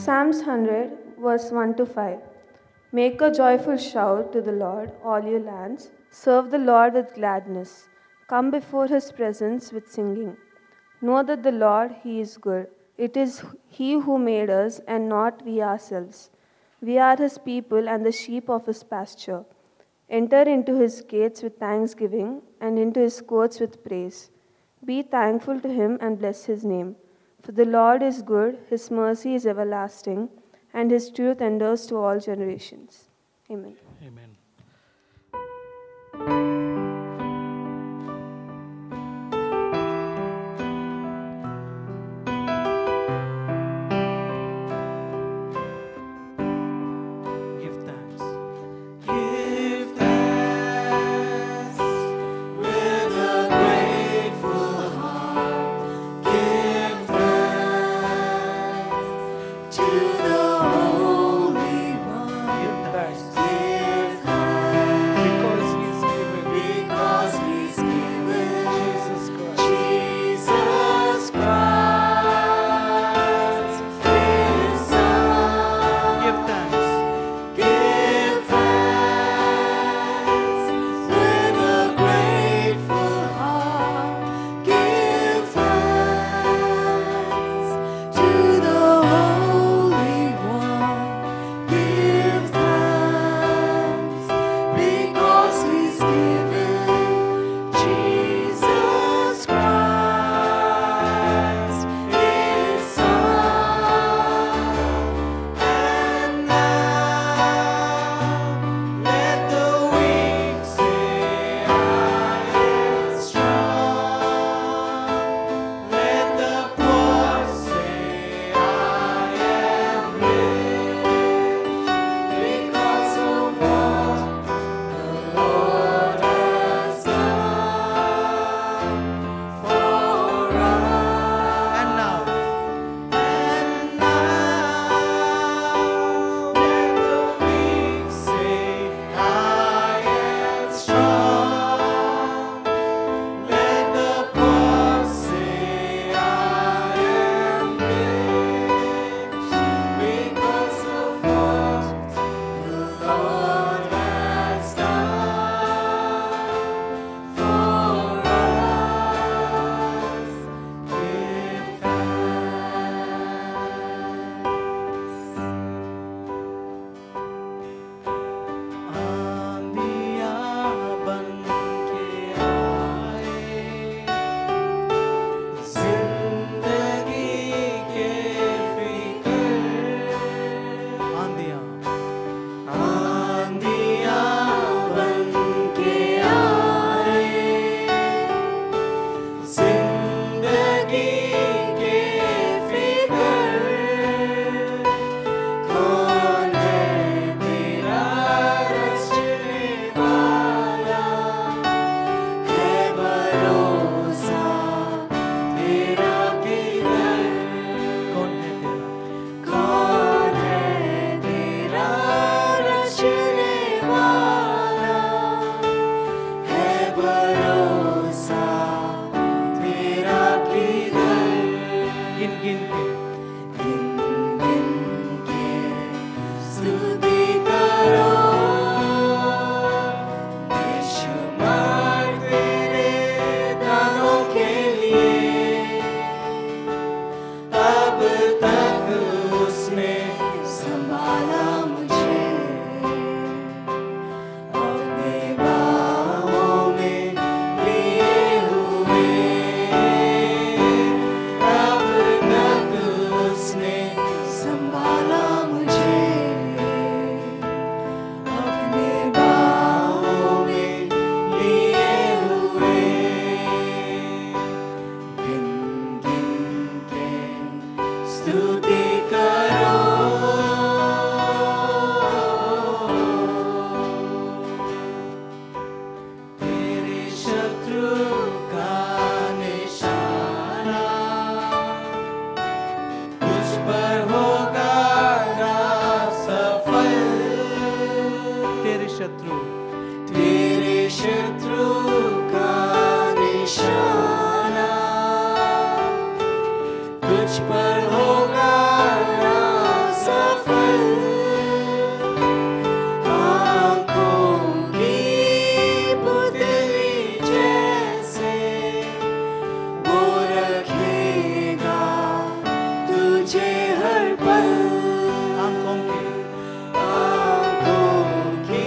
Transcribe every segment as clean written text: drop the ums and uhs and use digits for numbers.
Psalms 100, verse 1 to 5. Make a joyful shout to the Lord, all you lands. Serve the Lord with gladness. Come before his presence with singing. Know that the Lord, he is good. It is he who made us, and not we ourselves. We are his people and the sheep of his pasture. Enter into his gates with thanksgiving, and into his courts with praise. Be thankful to him and bless his name. For the Lord is good, his mercy is everlasting, and his truth endures to all generations. Amen. Amen. पर होगा तुझे हर पल आंखों की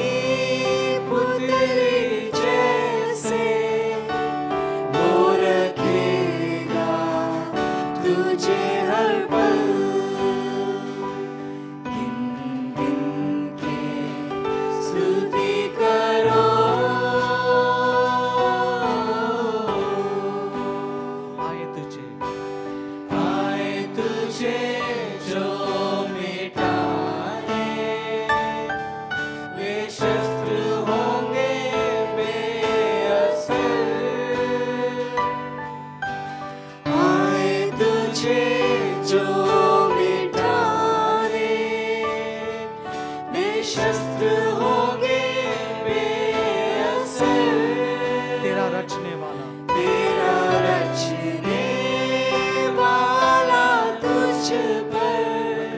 पुतली जैसे वो रखेगा तुझे हर पल गिन गिन के स्तुति करो आए तुझे जो मिटाने वे शस्त्र होंगे बेअसर आए तुझे जो मिटाने वे शस्त्र होंगे बेअसर तेरा रचने वाला तेरा रचने वाला तुझ पर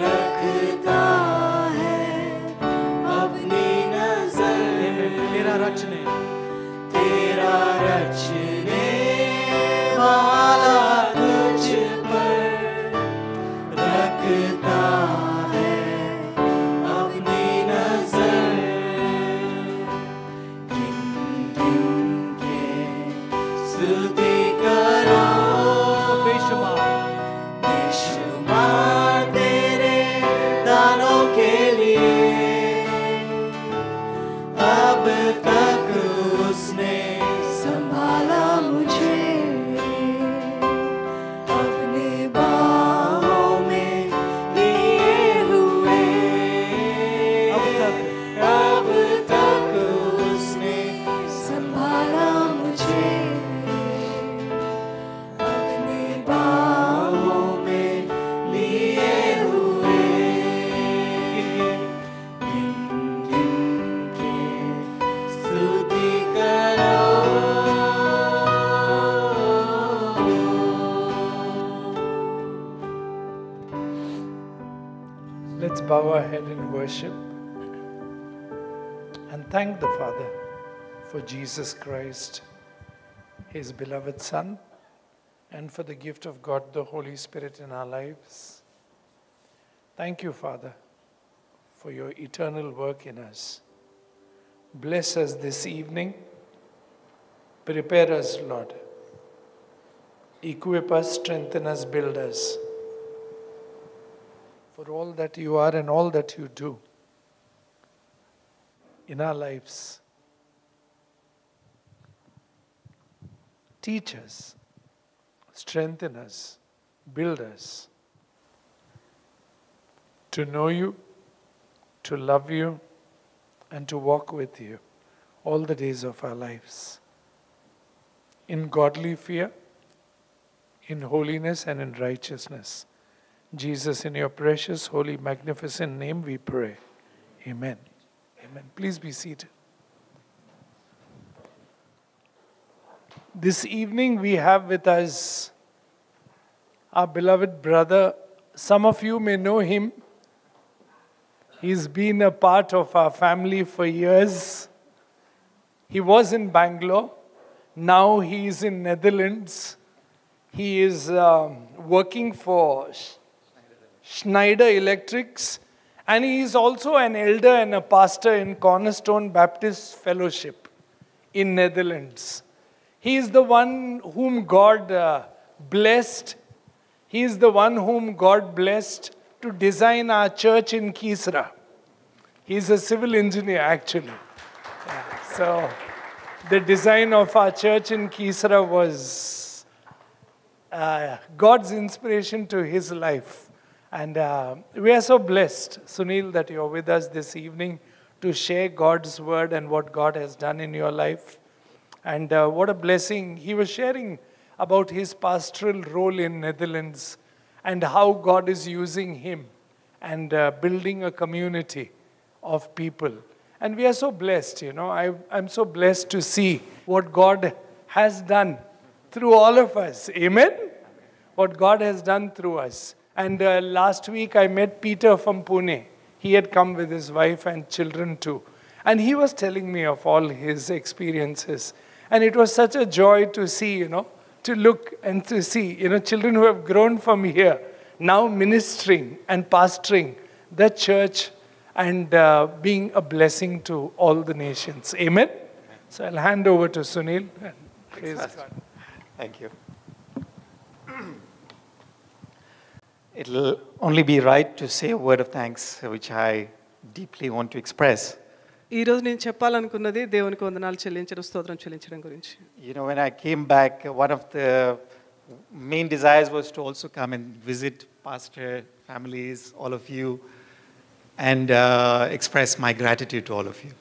रखता है अपनी नजर तेरा रचने वाला तुझ पर रखता है अपनी नजर गिन गिन के स्तुति करो बेशुमार तेरे दानों के लिए अब तक उसने संभाला मुझे अपने बाहों में लिए हुए अब तक उसने संभाला मुझे अपने बाहों में लिए हुए गिन गिन के स्तुति करो Let's bow our head in worship and thank the Father for Jesus Christ, His beloved Son, and for the gift of God, the Holy Spirit in our lives. Thank you, Father, for your eternal work in us. Bless us this evening. Prepare us, Lord. Equip us, strengthen us, build us for all that you are and all that you do in our lives. Teach us, strengthen us, build us to know you, to love you, and to walk with you all the days of our lives. In godly fear, in holiness and in righteousness. Jesus, in your precious, holy, magnificent name we pray. Amen. Amen. Please be seated. This evening we have with us our beloved brother. Some of you may know him. He's been a part of our family for years. He was in Bangalore. Now he is in Netherlands. He is working for Schneider Electrics, and he is also an elder and a pastor in Cornerstone Baptist Fellowship in Netherlands. He is the one whom God blessed. He is the one whom God blessed to design our church in Kisra. He is a civil engineer, actually. Yeah. So the design of our church in Kisra was God's inspiration to his life. And we are so blessed, Sunil, that you're with us this evening to share God's word and what God has done in your life. And what a blessing. He was sharing about his pastoral role in Netherlands and how God is using him and building a community of people. And we are so blessed, you know. I'm so blessed to see what God has done through all of us. Amen? What God has done through us. And last week I met Peter from Pune. He had come with his wife and children too. And he was telling me of all his experiences. And it was such a joy to see, to look and to see, children who have grown from here now ministering and pastoring the church and being a blessing to all the nations. Amen? So I'll hand over to Sunil. And praise God. Thank you. It'll only be right to say a word of thanks, which I deeply want to express. ఈరోజు నేను చెప్పాలనుకున్నది దేవునికి వందనాలు చెల్లించడం, స్తోత్రం చెల్లించడం గురించి. You know, when I came back, one of the main desires was to also come and visit pastor families, all of you, and express my gratitude to all of you.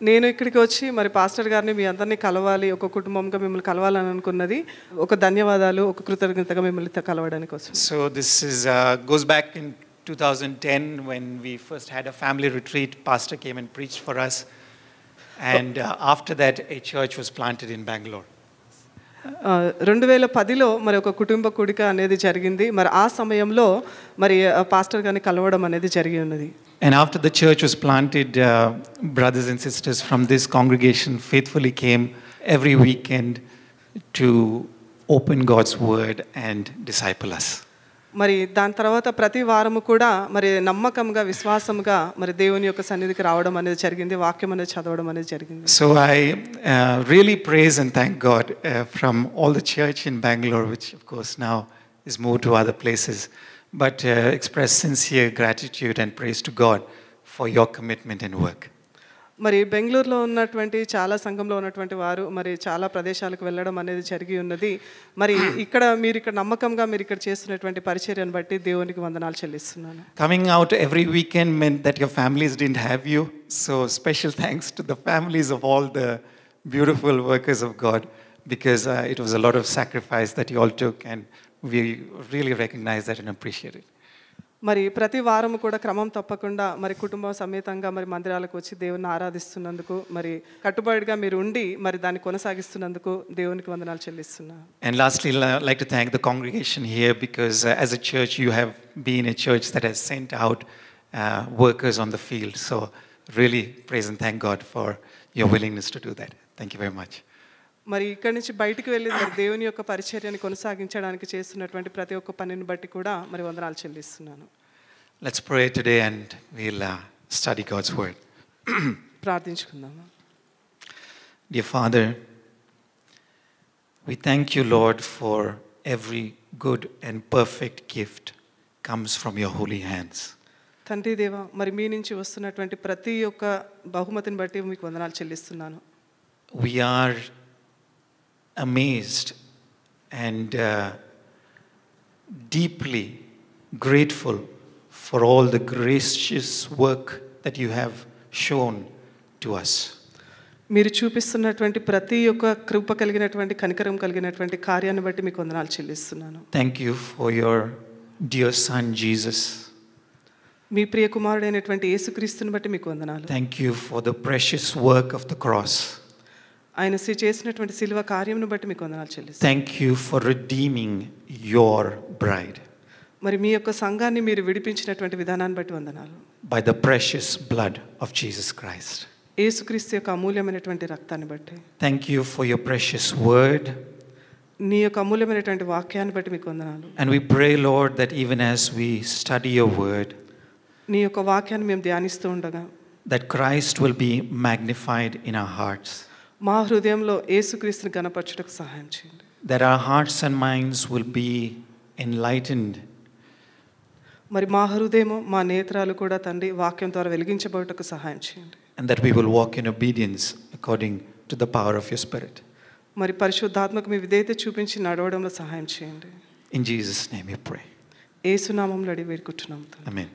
నేను ఇక్కడికి వచ్చి మరి పాస్టర్ గారిని మీ అందరినీ కలవాలి, ఒక కుటుంబంగా మిమ్మల్ని కలవాలని అనుకున్నది, ఒక ధన్యవాదాలు, ఒక కృతజ్ఞతగా మిమ్మల్ని కలవడానికి వస్తుంది. So this is goes back in 2010 when we first had a family retreat. Pastor came and preached for us, and after that a church was planted in Bangalore. 2010లో మరి ఒక కుటుంబ కూడిక అనేది జరిగింది. మరి ఆ సమయంలో మరి పాస్టర్ గారిని కలవడం అనేది జరిగి ఉన్నది. And after the church was planted, brothers and sisters from this congregation faithfully came every weekend to open God's word and disciple us. మరి దాని తర్వాత ప్రతి వారము కూడా మరి నమ్మకంగా, విశ్వాసంగా మరి దేవుని యొక్క సన్నిధికి రావడం అనేది జరిగింది, వాక్యం అనేది చదవడం అనేది జరిగింది. So I really praise and thank God from all the church in Bangalore, which of course now is moved to other places, but express sincere gratitude and praise to God for your commitment and work. మరి బెంగళూరులో ఉన్నటువంటి చాలా సంఘంలో ఉన్నటువంటి వారు మరి చాలా ప్రదేశాలకు వెళ్ళడం అనేది జరిగి ఉన్నది. మరి మీరు ఇక్కడ నమ్మకంగా మీరు ఇక్కడ చేస్తున్నటువంటి పరిచర్యను బట్టి దేవునికి వందనాలు చెల్లిస్తున్నాను. Coming out every weekend meant that your families didn't have you, so special thanks to the families of all the beautiful workers of God, because it was a lot of sacrifice that you all took, and we really recognize that and appreciate it. మరి ప్రతి వారం కూడా క్రమం తప్పకుండా మరి కుటుంబ సమేతంగా మరి మందిరాలకు వచ్చి దేవుని ఆరాధిస్తున్నందుకు, మరి కట్టుబడిగా మీరు ఉండి మరి దాన్ని కొనసాగిస్తున్నందుకు దేవునికి వందనాలు చెల్లిస్తున్నాను. And lastly, I'd like to thank the congregation here, because as a church you have been a church that has sent out workers on the field. So really praise and thank God for your willingness to do that. Thank you very much. మరి ఇక్కడి నుంచి బయటికి వెళ్ళి మరి దేవుని యొక్క పరిచర్యని కొనసాగించడానికి చేస్తున్నటువంటి ప్రతి ఒక్క పనిని బట్టి కూడా మరి వందనాలు చెల్లిస్తున్నాను. Let's pray today and we'll study God's word. ప్రార్థించుకుందాము. Dear Father, we thank you, Lord, for every good and perfect gift comes from your holy hands. తండ్రి దేవా, మరి మీ నుంచి వస్తున్నటువంటి ప్రతి ఒక్క బహుమతిని బట్టి మీకు వందనాలు చెల్లిస్తున్నాను. We are amazed and deeply grateful for all the gracious work that you have shown to us. మీరు చూపిస్తున్నటువంటి ప్రతి ఒక్క కృప కలిగినటువంటి, కనికరం కలిగినటువంటి కార్యాన్ని బట్టి మీకు వందనాలు చెల్లిస్తున్నాను. Thank you for your dear son Jesus. మీ ప్రియ కుమారుడైనటువంటి యేసుక్రీస్తుని బట్టి మీకు వందనాలు. Thank you for the precious work of the cross. ఆయన చేసినటువంటి సిలువ కార్యమును బట్టి మీకు వందనాలు చెల్లిస్తున్నాను. Thank you for redeeming your bride. మరి మీ యొక్క సంఘాన్ని మీరు విడిపించినటువంటి విధానాన్ని బట్టి వందనాలు. By the precious blood of Jesus Christ. యేసుక్రీస్తు యొక్క అమూల్యమైనటువంటి రక్తాన్ని బట్టి. Thank you for your precious word. నీ యొక్క అమూల్యమైనటువంటి వాక్యాన్ని బట్టి మీకు వందనాలు. And we pray, Lord, that even as we study your word, నీ యొక్క వాక్యాన్ని మేము ధ్యానిస్తూ ఉండగా that Christ will be magnified in our hearts. మా హృదయంలో యేసుక్రీస్తుని గణపరచుటకు సహాయం చేయండి. That our hearts and minds will be enlightened. మరి మా హృదయము, మా నేత్రాలు కూడా తండ్రి వాక్యం ద్వారా వెలిగించబడుటకు సహాయం చేయండి. And that we will walk in obedience according to the power of your Spirit. మరి పరిశుద్ధాత్మకు మీ విధేయత చూపించి నడవడంలో సహాయం చేయండి. In Jesus' name we pray. యేసు నామములో అడిగి వేడుకుంటున్నాము తండ్రి. Amen.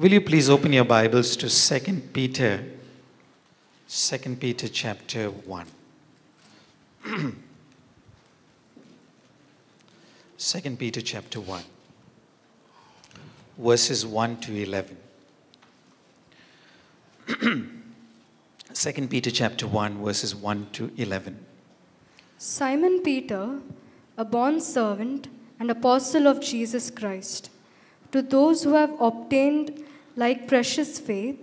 Will you please open your Bibles to 2 Peter chapter 1. 2 Peter chapter 1, verses 1 to 11. 2 Peter chapter 1, verses 1 to 11. Simon Peter, a bondservant and apostle of Jesus Christ, to those who have obtained like precious faith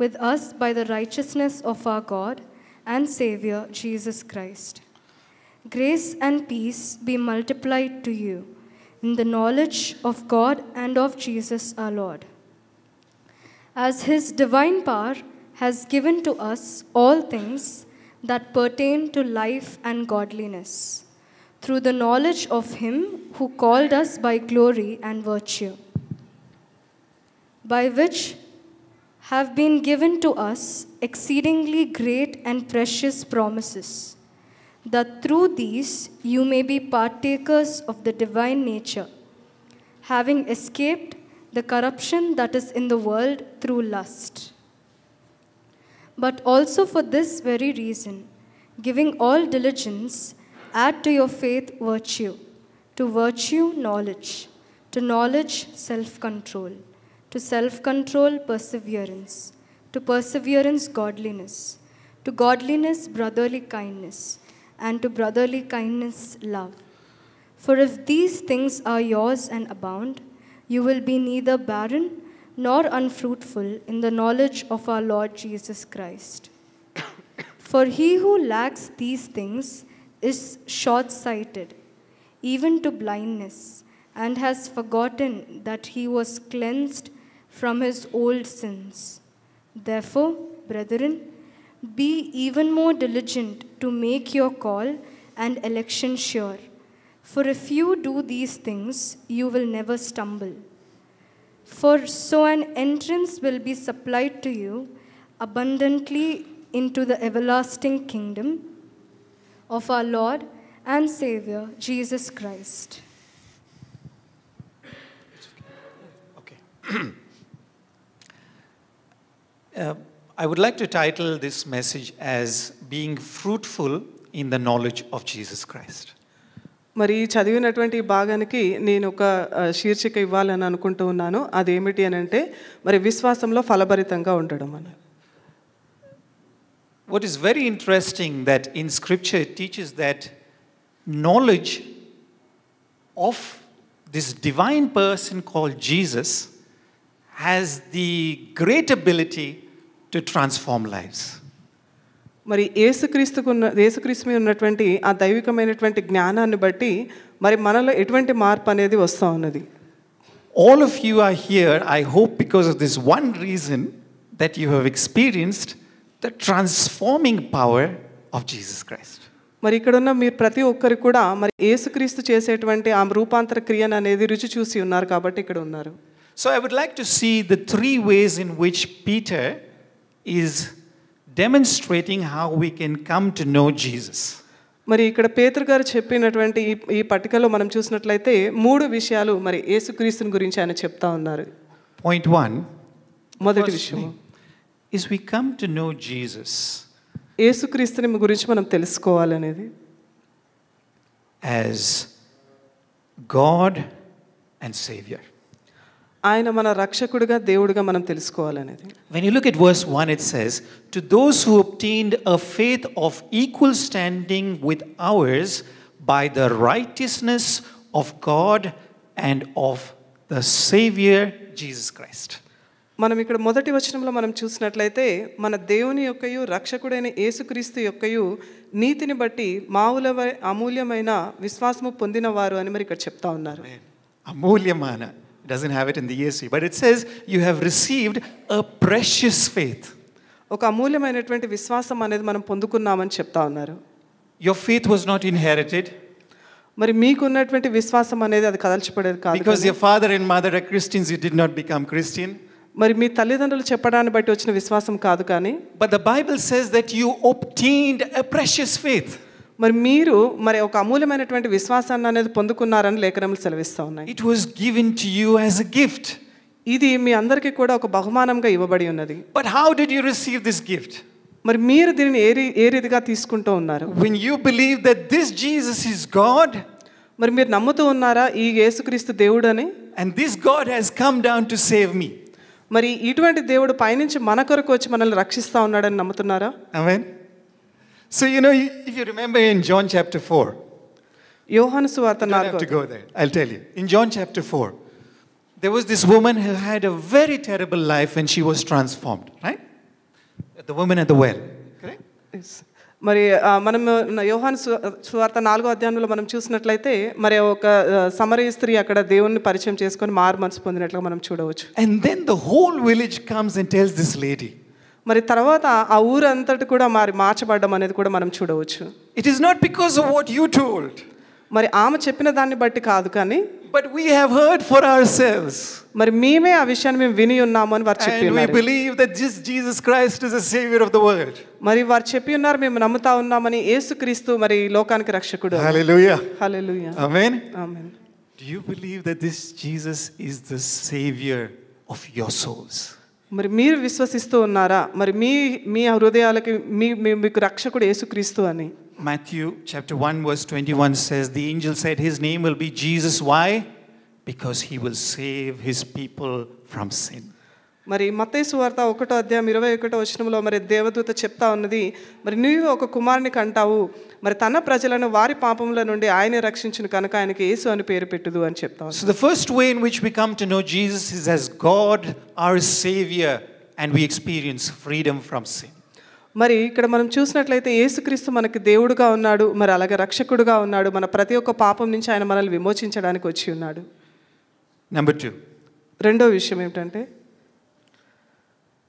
with us by the righteousness of our God and Savior Jesus Christ. Grace and peace be multiplied to you, in the knowledge of God and of Jesus our Lord. As his divine power has given to us all things that pertain to life and godliness, through the knowledge of him who called us by glory and virtue, by which have been given to us exceedingly great and precious promises, that through these you may be partakers of the divine nature, having escaped the corruption that is in the world through lust. But also for this very reason, giving all diligence, add to your faith virtue, to virtue knowledge, to knowledge self-control, to self-control perseverance, to perseverance godliness, to godliness brotherly kindness, and to brotherly kindness love. For if these things are yours and abound, you will be neither barren nor unfruitful in the knowledge of our Lord Jesus Christ. For he who lacks these things is short-sighted, even to blindness, and has forgotten that he was cleansed from his old sins. Therefore, brethren, be even more diligent to make your call and election sure. For if you do these things, you will never stumble. For so an entrance will be supplied to you abundantly into the everlasting kingdom of our Lord and Savior, Jesus Christ. Okay. I would like to title this message as being fruitful in the knowledge of Jesus Christ. మరి చదివినటువంటి ఈ భాగానికి నేను ఒక శీర్షిక ఇవ్వాలని అనుకుంటూ ఉన్నాను. అదేమిటి అని అంటే మరి విశ్వాసంలో ఫలభరితంగా ఉండడం అని. What is very interesting that in scripture it teaches that knowledge of this divine person called Jesus has the great ability to transform lives. మరి యేసుక్రీస్తు మీద ఉన్నటువంటి ఆ దైవికమైనటువంటి జ్ఞానాన్ని బట్టి మరి మనలో ఎటువంటి మార్పు అనేది వస్తూ ఉన్నది. All of you are here, I hope, because of this one reason, that you have experienced the transforming power of Jesus Christ. మరి ఇక్కడ ఉన్న మీరు ప్రతి ఒక్కరు కూడా మరి యేసుక్రీస్తు చేసేటువంటి ఆ రూపాంతర క్రియను అనేది రుచి చూసి ఉన్నారు కాబట్టి ఇక్కడ ఉన్నారు. So I would like to see the three ways in which Peter is demonstrating how we can come to know Jesus. మరి ఇక్కడ పేతురు గారు చెప్పినటువంటి ఈ పట్టికలో మనం చూసినట్లయితే మూడు విషయాలు మరి యేసుక్రీస్తుని గురించి ఆయన చెప్తా ఉన్నారు. Point 1, మొదటి విషయం is we come to know Jesus యేసుక్రీస్తుని గురించి మనం తెలుసుకోవాలనేది as God and Savior. ఆయన మన రక్షకుడిగా దేవుడిగా మనం తెలుసుకోవాలనేది. When you look at verse 1, it says, to those who obtained a faith of equal standing with ours by the righteousness of God and of the Savior Jesus Christ. మనం ఇక్కడ మొదటి వచనంలో మనం చూసినట్లయితే మన దేవుని యొక్కయు రక్షకుడైన యేసుక్రీస్తు యొక్కయు నీతిని బట్టి అమూల్యమైన విశ్వాసము పొందిన వారు అని మరి ఇక్కడ చెప్తా ఉన్నారు. Amulyamana. It doesn't have it in the ESV, but it says you have received a precious faith. ఒక అమూల్యమైనటువంటి విశ్వాసం అనేది మనం పొందుకున్నామని చెప్తా ఉన్నారు. Your faith was not inherited మరి మీకున్నటువంటి విశ్వాసం అనేది అది కదల్చబడేది కాదు. because your father and mother are Christians, you did not become Christian. మరి మీ తల్లిదండ్రులు చెప్పడాన్ని బట్టి వచ్చిన విశ్వాసం కాదు కానీ But the Bible says that you obtained a precious faith. మరి మీరు మరి ఒక అమూల్యమైనటువంటి విశ్వాసాన్ని అనేది పొందుకున్నారని లేఖనములు సెలవిస్తూ ఉన్నాయి. It was given to you as a gift. ఇది మీ అందరికీ కూడా ఒక బహుమానంగా ఇవ్వబడి ఉన్నది. But how did you receive this gift? మరి మీరు దీనిని ఏ రీతిగా తీసుకుంటూ ఉన్నారు? When you believe that this Jesus is God, మరి మీరు నమ్ముతూ ఉన్నారా ఈ యేసుక్రీస్తు దేవుడని? and this God has come down to save me. మరి ఇటువంటి దేవుడు పైనుంచి మన కొరకు వచ్చి మనల్ని రక్షిస్తా ఉన్నాడని నమ్ముతున్నారా? Amen. So if you remember in John chapter 4, యోహాను సువార్త I don't have to go there. I'll tell you. In John chapter 4, there was this woman who had a very terrible life and she was transformed, right? The woman at the well, correct? మరి మనం యోహాను సువార్త 4వ అధ్యాయంలో మనం చూసినట్లయితే మరి ఒక సమరయ స్త్రీ అక్కడ దేవుణ్ణి పరిచయం చేసుకొని మారు మనసు పొందినట్లుగా మనం చూడవచ్చు. And then the whole village comes and tells this lady. మరి తర్వాత ఆ ఊరంతటి కూడా మార్చబడడం అనేది కూడా మనం చూడవచ్చు. It is not because of what you told. మరి ఆమె చెప్పిన దాన్ని బట్టి కాదు, కానీ But we have heard for ourselves. మరి మేమే ఆ విషయాన్ని మేము విని ఉన్నాము అని వారు చెప్పి And we ఉన్నారు. believe that Jesus Christ is the savior of the world. మరి వారు చెప్పి ఉన్నారు, మేము నమ్ముతా ఉన్నామని యేసుక్రీస్తు మరి లోకానికి రక్షకుడు. Hallelujah. Hallelujah. Amen. Amen. Do you believe that this Jesus is the savior of your souls? మరి మీరు విశ్వసిస్తూ ఉన్నారా మరి మీ హృదయాలకి మీకు రక్షకుడు యేసుక్రీస్తు అని? Matthew chapter 1 verse 21 says, the angel said his name will be Jesus. Why? Because he will save his people from sin. మరి మత్తయి సువార్త 1వ అధ్యాయం 21వ వచనంలో మరి దేవదూత చెప్తా ఉన్నది, మరి నీవు ఒక కుమారుని కంటావు, మరి తన ప్రజలను వారి పాపముల నుండి ఆయనే రక్షించును కనుక ఆయనకి యేసు అని పేరు పెట్టుదు అని చెప్తా. So the first way in which we come to know Jesus is as God our savior, and we experience freedom from sin. మరి ఇక్కడ మనం చూసినట్లయితే యేసుక్రీస్తు మనకి దేవుడుగా ఉన్నాడు, మరి అలాగే రక్షకుడుగా ఉన్నాడు, మన ప్రతి ఒక్క పాపం నుంచి ఆయన మనల్ని విమోచించడానికి వచ్చి ఉన్నాడు. Number 2. రెండో విషయం ఏమిటంటే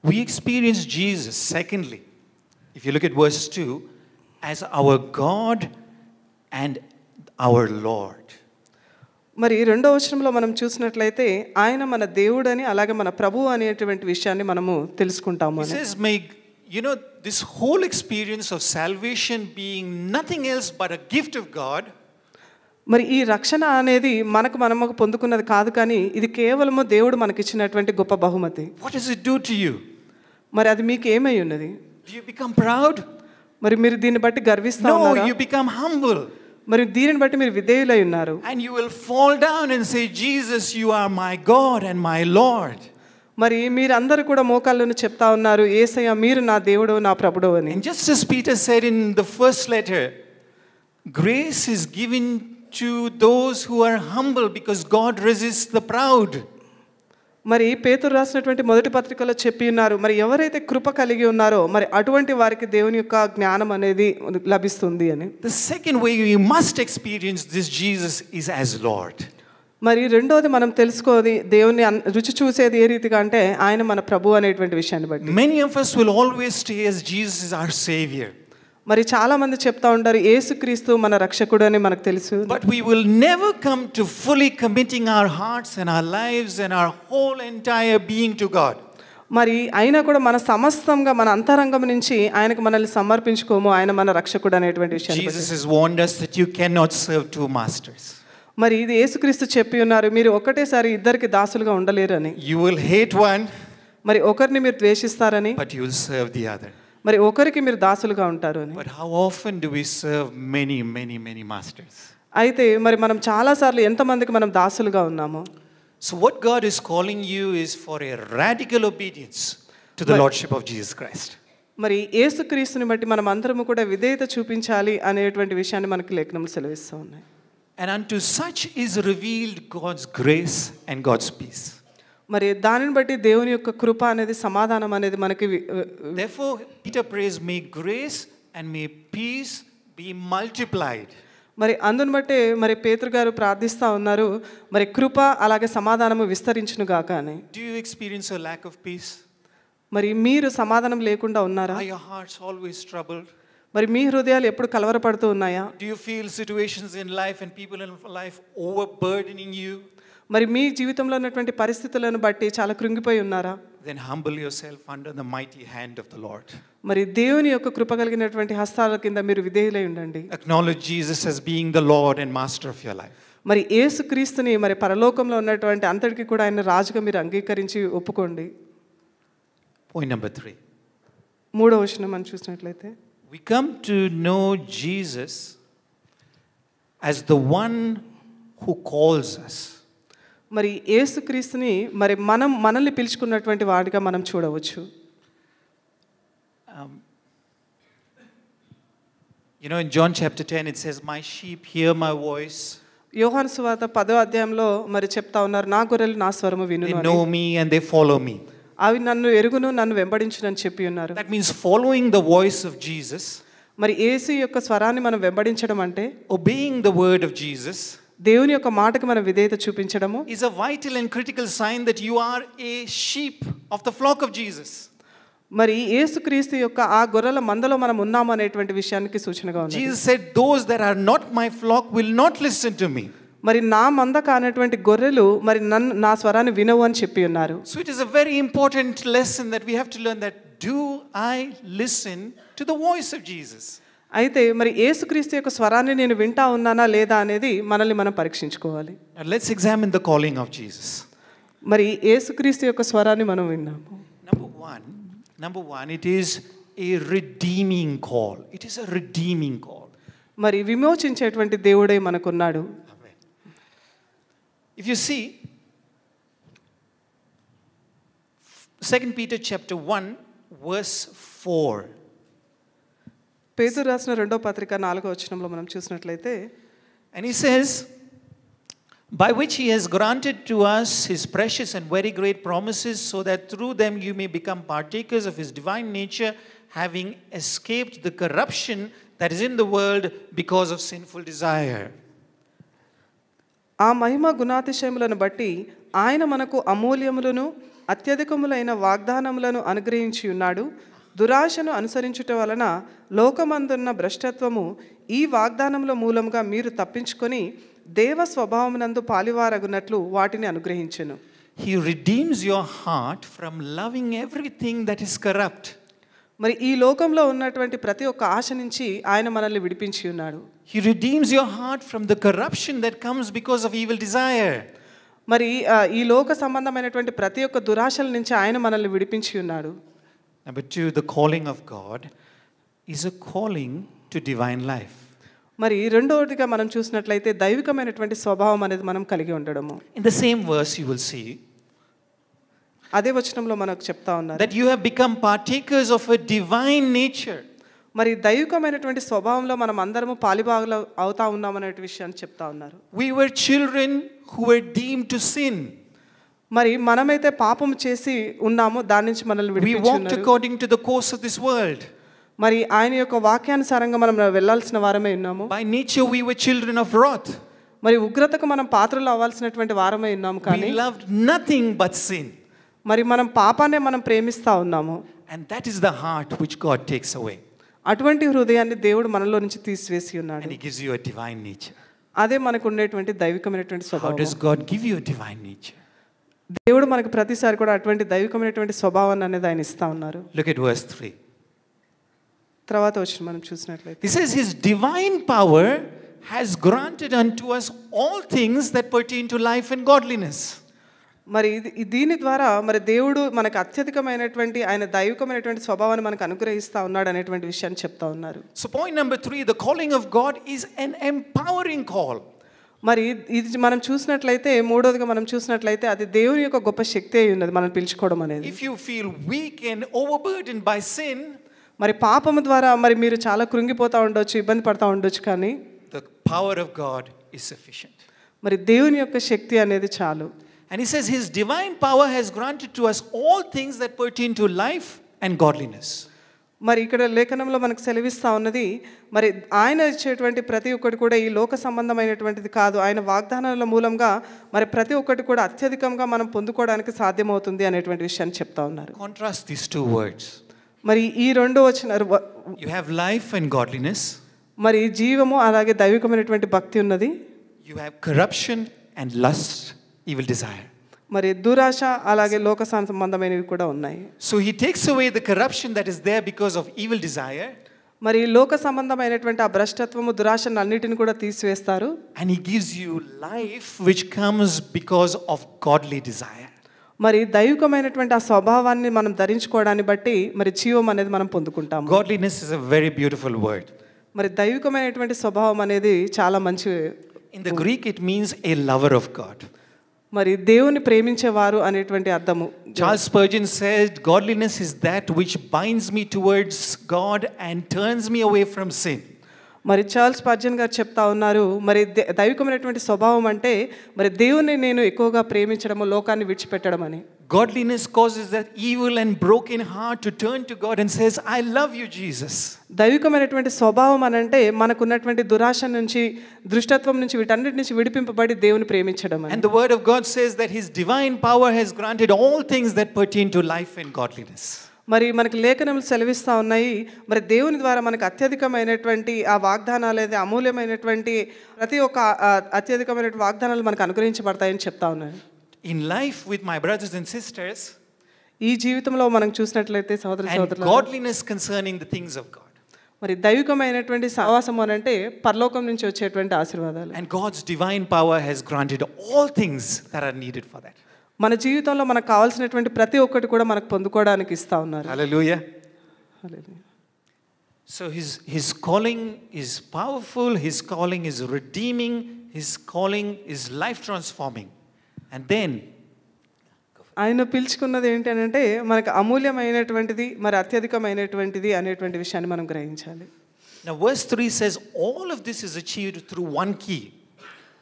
We experience Jesus, secondly, if you look at verse 2, as our God and our Lord. మరి రెండో వచనంలో మనం చూసినట్లయితే ఆయన మన దేవుడని అలాగే మన ప్రభువు అనేటువంటి విషయాన్ని మనము తెలుసుకుంటాము. He says, this whole experience of salvation being nothing else but a gift of God. మరి ఈ రక్షణ అనేది మనము పొందుకున్నది కాదు, కానీ ఇది కేవలము దేవుడు మనకిచ్చినటువంటి గొప్ప బహుమతి. What does it do to you? మరి అది మీకు ఏమై ఉన్నది? Do you become proud? మరి మీరు దీన్ని బట్టి గర్విస్తా ఉన్నారా? No, you become humble. మరి దీనిని బట్టి మీరు విధేయులై ఉన్నారు. And you will fall down and say, Jesus, you are my God and my Lord. మరి మీరందరూ కూడా మోకాళ్ళను చెప్తా ఉన్నారు, యేసయ్య మీరు నా దేవుడు నా ప్రభుడు అని. And just as Peter said in the first letter, grace is given to those who are humble because God resists the proud. మరి పేతురు రాసినటువంటి మొదటి పత్రికలో చెప్పి ఉన్నారు, మరి ఎవరైతే కృప కలిగి ఉన్నారో మరి అటువంటి వారికి దేవుని యొక్క జ్ఞానం అనేది లభిస్తుంది అని. The second way you must experience this Jesus is as Lord. మరి రెండోది మనం తెలుసుకోది దేవుని రుచి చూసేది ఏ రీతిగా అంటే ఆయన మన ప్రభు అనేటువంటి విషయాన్ని బట్టి. Many of us will always stay as Jesus is our savior. మరి చాలా మంది చెప్తా ఉంటారు యేసుక్రీస్తు మన రక్షకుడు అని మనకు తెలుసు. But we will never come to fully committing our hearts and our lives and our whole entire being to God. మరి అయినా కూడా మన సమస్తంగా మన అంతరంగం నుంచి ఆయనకు మనల్ని సమర్పించుకోము, ఆయన మన రక్షకుడు అనేటువంటి విషయం. Jesus has warned us that you cannot serve two masters. మరి ఇది యేసుక్రీస్తు చెప్పి ఉన్నారు, మీరు ఒకటేసారి ఇద్దరికి దాసులుగా ఉండలేరు అని. You will hate one, మరి ఒకరిని మీరు ద్వేషిస్తారని, but you will serve the other. మరి ఒకరికి మీరు దాసులుగా ఉంటారు అని. But how often do we serve many masters? అయితే మరి మనం చాలా సార్లు ఎంతమందికి మనం దాసులుగా ఉన్నాము? So what God is calling you is for a radical obedience to the lordship of Jesus Christ. మరి యేసుక్రీస్తుని బట్టి మనం అందరము కూడా విధేయత చూపించాలి అనేటువంటి విషయాన్ని మనకి లేఖనములు సెలవిస్తూ ఉన్నాయి. And unto such is revealed God's grace and God's peace. మరి దానిని బట్టి దేవుని యొక్క కృప అనేది సమాధానం అనేది మనకి. Therefore Peter prays, may grace and may peace be multiplied. మరి అందుని బట్టే మరి పేతురు గారు ప్రార్థిస్తూ ఉన్నారు, మరి కృప అలాగే సమాధానము విస్తరించును గాక అని. Do you experience a lack of peace? మరి మీరు సమాధానం లేకుండా ఉన్నారా? Are your hearts always troubled? మరి మీ హృదయాలు ఎప్పుడు కలవరపడుతూ ఉన్నాయా? Do you feel situations in life and people in life overburdening you? మరి మీ జీవితంలో ఉన్నటువంటి పరిస్థితులను బట్టి చాలా కృంగిపోయి ఉన్నారా? Then humble yourself under the mighty hand of the Lord. మరి దేవుని యొక్క కృప కలిగినటువంటి హస్తాల కింద మీరు విధేయులై ఉండండి. Acknowledge Jesus as being the Lord and master of your life. మరి యేసుక్రీస్తుని మరి పరలోకంలో ఉన్నటువంటి అంతటికి కూడా ఆయన రాజుగా మీరు అంగీకరించి ఒప్పుకోండి. Point number 3. మూడో వచనం మనం చూసినట్లయితే We come to know Jesus as the one who calls us. మరి యేసుక్రీస్తుని మరి మనల్ని పిలుచుకున్నటువంటి వాడిగా మనం చూడవచ్చు. In John chapter 10 it says, my sheep hear my voice. యోహాను సువార్త 10వ అధ్యాయంలో మరి చెప్తా ఉన్నారు, నా గొర్రెలు నా స్వరము వినును They అని. know me and they follow me. అవి నన్ను ఎరుగును నన్ను వెంబడించును అని చెప్పి ఉన్నారు. That means following the voice of Jesus మరి యేసు యొక్క స్వరాన్ని మనం వెంబడించడం అంటే obeying the word of Jesus, దేవుని యొక్క మాటకి మనం విధేయత చూపించడము is a vital and critical sign that you are a sheep of the flock of Jesus. మరి యేసుక్రీస్తు యొక్క ఆ గొర్రెల మందలో మనం ఉన్నాము అనేటువంటి విషయానికి సూచనగా ఉంది. Jesus said, those that are not my flock will not listen to me. మరి నా మంద కానటువంటి గొర్రెలు మరి నా స్వరాన్ని వినవు అని చెప్పి ఉన్నారు. So it is a very important lesson that we have to learn, that do I listen to the voice of Jesus? అయితే మరి యేసుక్రీస్తు యొక్క స్వరాన్ని నేను వింటా ఉన్నానా లేదా అనేది మనల్ని మనం పరీక్షించుకోవాలి. Now let's examine the calling of Jesus. మరి యేసుక్రీస్తు యొక్క స్వరాన్ని మనం విన్నాము. Number one, it is a redeeming call. It is a redeeming call. మరి విమోచించేటువంటి దేవుడే మనకున్నాడు. If you see 2 Peter chapter 1 verse 4. పేతురు రాసిన 2వ పత్రిక 4వ వచనంలో మనం చూసినట్లయితే, And he says, by which he has granted to us his precious and very great promises, so that through them you may become partakers of his divine nature, having escaped the corruption that is in the world because of sinful desire. ఆ మహిమ గుణాతిశయములను బట్టి ఆయన మనకు అమూల్యములను అత్యధికములైన వాగ్దానములను అనుగ్రహించి ఉన్నాడు. దురాశను అనుసరించుట వలన లోకమందున్న భ్రష్టత్వము ఈ వాగ్దానముల మూలముగా మీరు తప్పించుకొని దేవ స్వభావమునందు పాలివారగునట్లు వాటిని అనుగ్రహించెను. He redeems your heart from loving everything that is corrupt. మరి ఈ లోకంలో ఉన్నటువంటి ప్రతి ఒక్క ఆశ నుంచి ఆయన మనల్ని విడిపించి ఉన్నాడు. He redeems your heart from the corruption that comes because of evil desire. మరి ఈ లోక సంబంధమైనటువంటి ప్రతి ఒక్క దురాశల నుంచి ఆయన మనల్ని విడిపించి ఉన్నాడు. Number 2, the calling of God is a calling to divine life. మరి రెండవదిగా మనం చూసినట్లయితే దైవికమైనటువంటి స్వభావం అనేది మనం కలిగి ఉండడము. In the same verse you will see అదే వచనంలో మనకు చెప్తా ఉన్నారు that you have become partakers of a divine nature. మరి దైవికమైనటువంటి స్వభావంలో మనం అందరము పాలిభాగులు అవుతా ఉన్నాం అనే విషయాన్ని చెప్తా ఉన్నారు. We were children who were deemed to sin. మరి మనమైతే పాపం చేసి ఉన్నాము, దాని నుంచి మనల్ని We walked విడిపించున్నారు. according to the course of this world. మరి ఆయన యొక్క వాక్యానుసారంగా మనం వెళ్ళాల్సిన వారమే ఉన్నాము. By nature we were children of wrath. మరి ఉగ్రతకు మనం పాత్రలు అవ్వాల్సినటువంటి వారమే ఉన్నాము. కానీ We loved nothing but sin. మరి మనం పాపాన్నే మనం ప్రేమిస్తా ఉన్నాము. And that is the heart which God takes away. అటువంటి హృదయాన్ని దేవుడు మనలో నుంచి తీసివేసి ఉన్నాడు. And he gives you a divine nature. అదే మనకు ఉండేటువంటి దైవికమైనటువంటి How స్వభావం. does God give you a divine nature? దేవుడు మనకు ప్రతిసారి కూడా అటువంటి దైవికమైనటువంటి స్వభావాన్ని అనేది ఆయన ఇస్తా ఉన్నారు. Look at verse 3. తర్వాత వచ్చి మనం చూసినట్లయితే He says his divine power has granted unto us all things that pertain to life and godliness. మరి దీని ద్వారా మరి దేవుడు మనకు అత్యధికమైనటువంటి ఆయన దైవికమైనటువంటి స్వభావాన్ని మనకు అనుగ్రహిస్తా ఉన్నాడు అనేటువంటి విషయాన్ని చెప్తా ఉన్నారు. So point number 3, the calling of God is an empowering call. మరి ఇది మనం చూసినట్లయితే మూడోదిగా మనం చూసినట్లయితే అది దేవుని యొక్క గొప్ప శక్తి అయి ఉన్నది మనం పిలుచుకోవడం అనేది. If you feel weak and overburdened by sin, మరి పాపము ద్వారా మరి మీరు చాలా కృంగిపోతా ఉండొచ్చు, ఇబ్బంది పడతా ఉండొచ్చు, కానీ the power of God is sufficient. మరి దేవుని యొక్క శక్తి అనేది చాలు. And he says his divine power has granted to us all things that pertain to life and godliness. మరి ఇక్కడ లేఖనంలో మనకు సెలవిస్తా ఉన్నది మరి ఆయన ఇచ్చేటువంటి ప్రతి ఒక్కటి కూడా ఈ లోక సంబంధమైనటువంటిది కాదు, ఆయన వాగ్దానాల మూలంగా మరి ప్రతి ఒక్కటి కూడా అత్యధికంగా మనం పొందుకోవడానికి సాధ్యమవుతుంది అనేటువంటి విషయాన్ని చెప్తా ఉన్నారు. Contrast these two words. మరి ఈ రెండు వచ్చిన You have life and godliness. మరి జీవము అలాగే దైవికమైనటువంటి భక్తి ఉన్నది. You have corruption and lust, evil desire. మరి దురాశ అలాగే లోక సంబంధమైనవి కూడా ఉన్నాయి. So he takes away the corruption that is there because of evil desire. మరి లోక సంబంధమైనటువంటి ఆ భ్రష్టత్వము దురాశను అన్నిటిని కూడా తీసివేస్తారు. And he gives you life which comes because of godly desire. మరి దైవికమైనటువంటి ఆ స్వభావాన్ని మనం ధరించుకోవడాన్ని బట్టి మరి జీవం అనేది మనం పొందుకుంటాము. Godliness is a very beautiful word. మరి దైవికమైనటువంటి స్వభావం అనేది చాలా మంచి. In the Greek it means a lover of God. మరి దేవుని ప్రేమించేవారు అనేటువంటి అర్థము. Charles Spurgeon said, godliness is that which binds me towards God and turns me away from sin. మరి చార్ల్స్ స్పర్జన్ గారు చెప్తా ఉన్నారు, మరి దైవికమైనటువంటి స్వభావం అంటే మరి దేవుని నేను ఎక్కువగా ప్రేమించడము, లోకాన్ని విడిచిపెట్టడం అని. Godliness causes that evil and broken heart to turn to God and says, I love you, Jesus. దైవికమైనటువంటి స్వభావం అని అంటే మనకున్నటువంటి దురాశ నుంచి, దృష్టత్వం నుంచి, వీటన్నిటి నుంచి విడిపింపబడి దేవుని ప్రేమించడం అని. And the word of God says that his divine power has granted all things that pertain to life and godliness. మరి మనకి లేఖనములు సెలవిస్తూ ఉన్నాయి, మరి దేవుని ద్వారా మనకు అత్యధికమైనటువంటి ఆ వాగ్దానాలు, లేదా అమూల్యమైనటువంటి ప్రతి ఒక్క అత్యధికమైనటువంటి వాగ్దానాలు మనకు అనుగ్రహించబడతాయని చెప్తా ఉన్నాయి. In life with my brothers and sisters, ఈ జీవితంలో మనం చూసినట్లయితే సహోదర and సహోదరులు, godliness concerning the things of God, మరి దైవికమైనటువంటి సహవాసం అని అంటే పరలోకం నుంచి వచ్చేటువంటి ఆశీర్వాదాలు. and God's divine power has granted all things that are needed for that. మన జీవితంలో మనకు కావాల్సినటువంటి ప్రతి ఒక్కటి కూడా మనకు పొందుకోవడానికి ఇస్తా ఉన్నారు. Hallelujah. Hallelujah. So his calling is powerful, his calling is redeeming, his calling is life transforming. And then ఆయన పిలుచుకున్నది ఏంటి అని అంటే మనకు అమూల్యమైనటువంటిది, మరి అత్యధికమైనటువంటిది అనేటువంటి విషయాన్ని మనం గ్రహించాలి. now verse 3 says all of this is achieved through one key.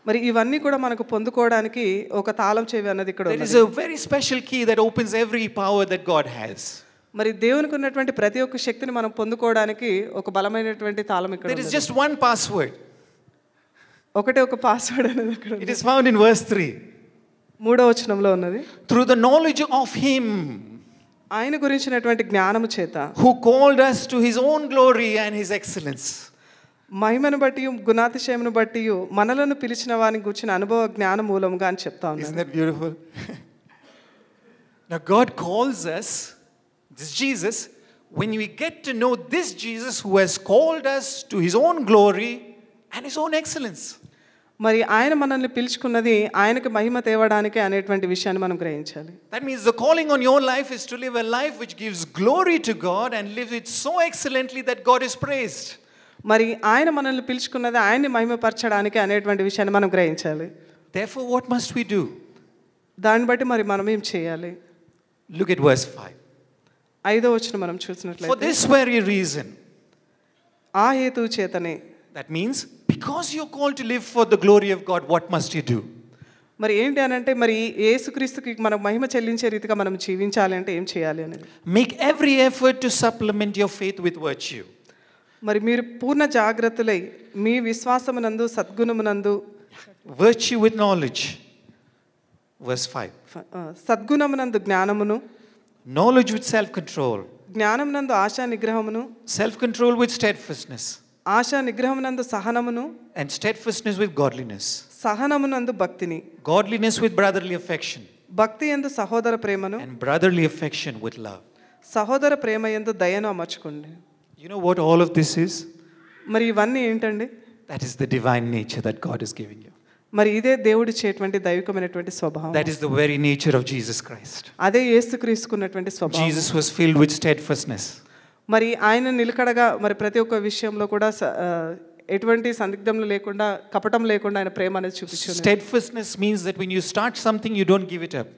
మరి ఇవన్నీ కూడా మనకు పొందుకోవడానికి ఒక తాళం చెవి అన్నది ఇక్కడ There is ఉన్నది. a very special key that opens every power that God has. మరి దేవునికి ఉన్నటువంటి ప్రతి ఒక్క శక్తిని మనం పొందుకోవడానికి ఒక బలమైనటువంటి తాళం ఇక్కడ There is ఉన్నది. just one password. ఒకటే ఒక పాస్వర్డ్ అనేది అక్కడ It ఉంది. is found in verse 3. 3వ వచనంలో ఉన్నది. Through the knowledge of him ఆయన గురించినటువంటి జ్ఞానము చేత, who called us to his own glory and his excellence. మహిమను బట్టి, గుణాతిశయమును బట్టి మనలను పిలిచిన వారిని గుర్చిన అనుభవ జ్ఞాన మూలముగా అని చెప్తా Isn't ఉన్నాను. that beautiful? Now God calls us, this Jesus, when we get to know this Jesus who has called us to his own glory and his own excellence. మరి ఆయన మనల్ని పిలుచుకున్నది ఆయనకు మహిమ తేవడానికి అనేటువంటి విషయాన్ని మనం గ్రహించాలి. That means the calling on your life is to live a life which gives glory to God and live it so excellently that God is praised. మరి ఆయన మనల్ని పిలుచుకున్నది ఆయన్ని మహిమపరచడానికి అనేటువంటి విషయాన్ని మనం గ్రహించాలి. Therefore, what must we do? దాన్ని బట్టి మరి మనం ఏం చేయాలి? Look at verse 5. 5వ వచనం మనం For చూసినట్లయితే, this very reason, ఆ హేతువు చేతనే, that means because you're called to live for the glory of God, what must you do? మరి ఏంటి అని అంటే మరి యేసుక్రీస్తుకి మనం మహిమ చెల్లించే రీతిగా మనం జీవించాలి అంటే ఏం చేయాలి అనేది. Make every effort to supplement your faith with virtue. మరి మీరు పూర్ణ జాగ్రత్తలై మీ విశ్వాసమునందు సద్గుణమునందు, Virtue with knowledge. Verse 5. సద్గుణమునందు జ్ఞానమును, Knowledge with self-control. జ్ఞానమునందు ASHA నిగ్రహమును, Self-control with steadfastness. ASHA నిగ్రహమునందు సహనమును, And steadfastness with godliness. సహనమునందు భక్తిని, Godliness with brotherly affection. భక్తి యందు సహోదర ప్రేమను, And brotherly affection with love. సహోదర ప్రేమ యందు దయను అమర్చుకోండి. You know what all of this is? మరి ఇవన్నీ ఏంటండి? That is the divine nature that God is giving you. మరి ఇదే దేవుడిచ్చేటువంటి దైవికమైనటువంటి స్వభావం. That is the very nature of Jesus Christ. అదే యేసుక్రీస్తుకున్నటువంటి స్వభావం. Jesus was filled with steadfastness. మరి ఆయన నిలకడగా మరి ప్రతి ఒక్క విషయంలో కూడా ఎటువంటి సందిగ్ధంలో లేకుండా, కపటం లేకుండా ఆయన ప్రేమ అనేది చూపించారు. Steadfastness means that when you start something, you don't give it up.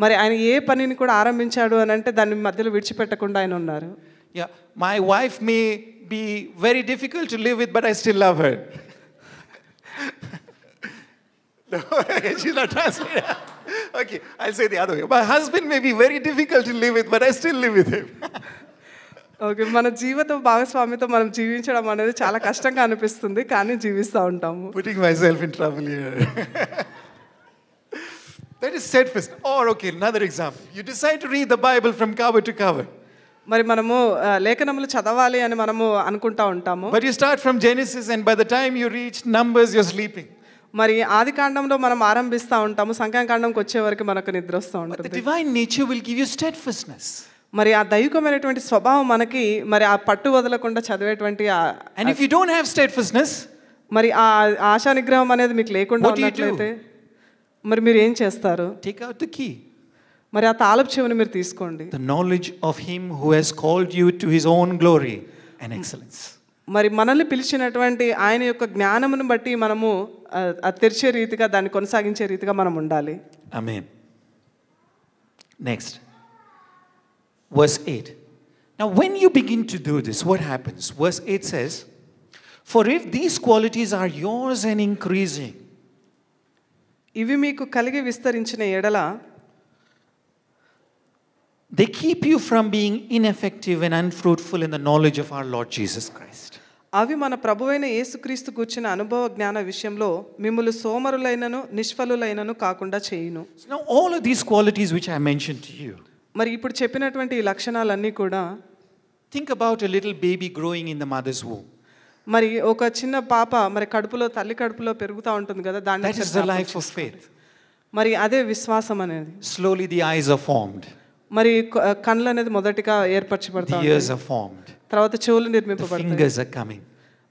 మరి ఆయన ఏ పనిని కూడా ఆరంభించాడు అని అంటే దాన్ని మధ్యలో విడిచిపెట్టకుండా ఆయన ఉన్నారు. Yeah, my wife may be very difficult to live with, but I still love her. No, she's not translating. Okay, I'll say the other way. My husband may be very difficult to live with, but I still live with him. Okay, మన జీవిత భాగస్వామితో మనం జీవించడం అనేది చాలా కష్టంగా అనిపిస్తుంది, కానీ జీవిస్తూ ఉంటాము. Putting myself in trouble here. That is steadfast. Or, okay, another example. You decide to read the Bible from cover to cover. మరి మనము లేఖనములు చదవాలి అని మనము అనుకుంటా ఉంటాము. But you start from Genesis and by the time you reach Numbers, you're sleeping. మరి ఆది కాండంలో మనం ఆరంభిస్తూ ఉంటాము, సంఖ్యాకాండంకి వచ్చే వరకు మనకు నిద్ర వస్తూ But the ఉంటుంది. divine nature will give you steadfastness. మరి ఆ దైవికమైనటువంటి స్వభావం మనకి మరి ఆ పట్టు వదలకుండా చదివేటువంటి And if you don't have steadfastness, మరి ఆ ఆశా నిగ్రహం అనేది మీకు లేకుండా What do you do? ఉన్నట్లయితే మరి మీరు ఏం చేస్తారు? take out the key. మరి ఆ తాళపు చెవిని మీరు తీసుకోండి. The knowledge of him who has called you to his own glory and excellence. మరి మనల్ని పిలిచినటువంటి ఆయన యొక్క జ్ఞానమును బట్టి మనము అది తెరిచే రీతిగా, దాన్ని కొనసాగించే రీతిగా మనం ఉండాలి. Amen. Next. Verse 8. Now when you begin to do this, what happens? Verse 8 says, For if these qualities are yours and increasing, ఇవి మీకు కలిగి విస్తరించిన ఎడల they keep you from being ineffective and unfruitful in the knowledge of our Lord Jesus Christ. అవి మన ప్రభువైన యేసుక్రీస్తు కూర్చిన అనుభవ జ్ఞాన విషయంలో మిమ్ములు సోమరులైనను నిష్ఫలులైనను కాకుండా చేయును. So now all of these qualities which I mentioned to you, మరి ఇప్పుడు చెప్పినటువంటి ఈ లక్షణాలన్నీ కూడా think about a little baby growing in the mother's womb. మరి ఒక చిన్న పాప మరి కడుపులో తల్లి కడుపులో పెరుగుతూ ఉంటుంది కదా, దాన్ని That is the life of faith. మరి అదే విశ్వాసం అనేది. Slowly the eyes are formed, మరి కళ్ళు అనేది మొదటిగా the ఏర్పరచబడతాయి, ears are formed, తర్వాత చెవులు the నిర్మింపబడతాయి. fingers are coming.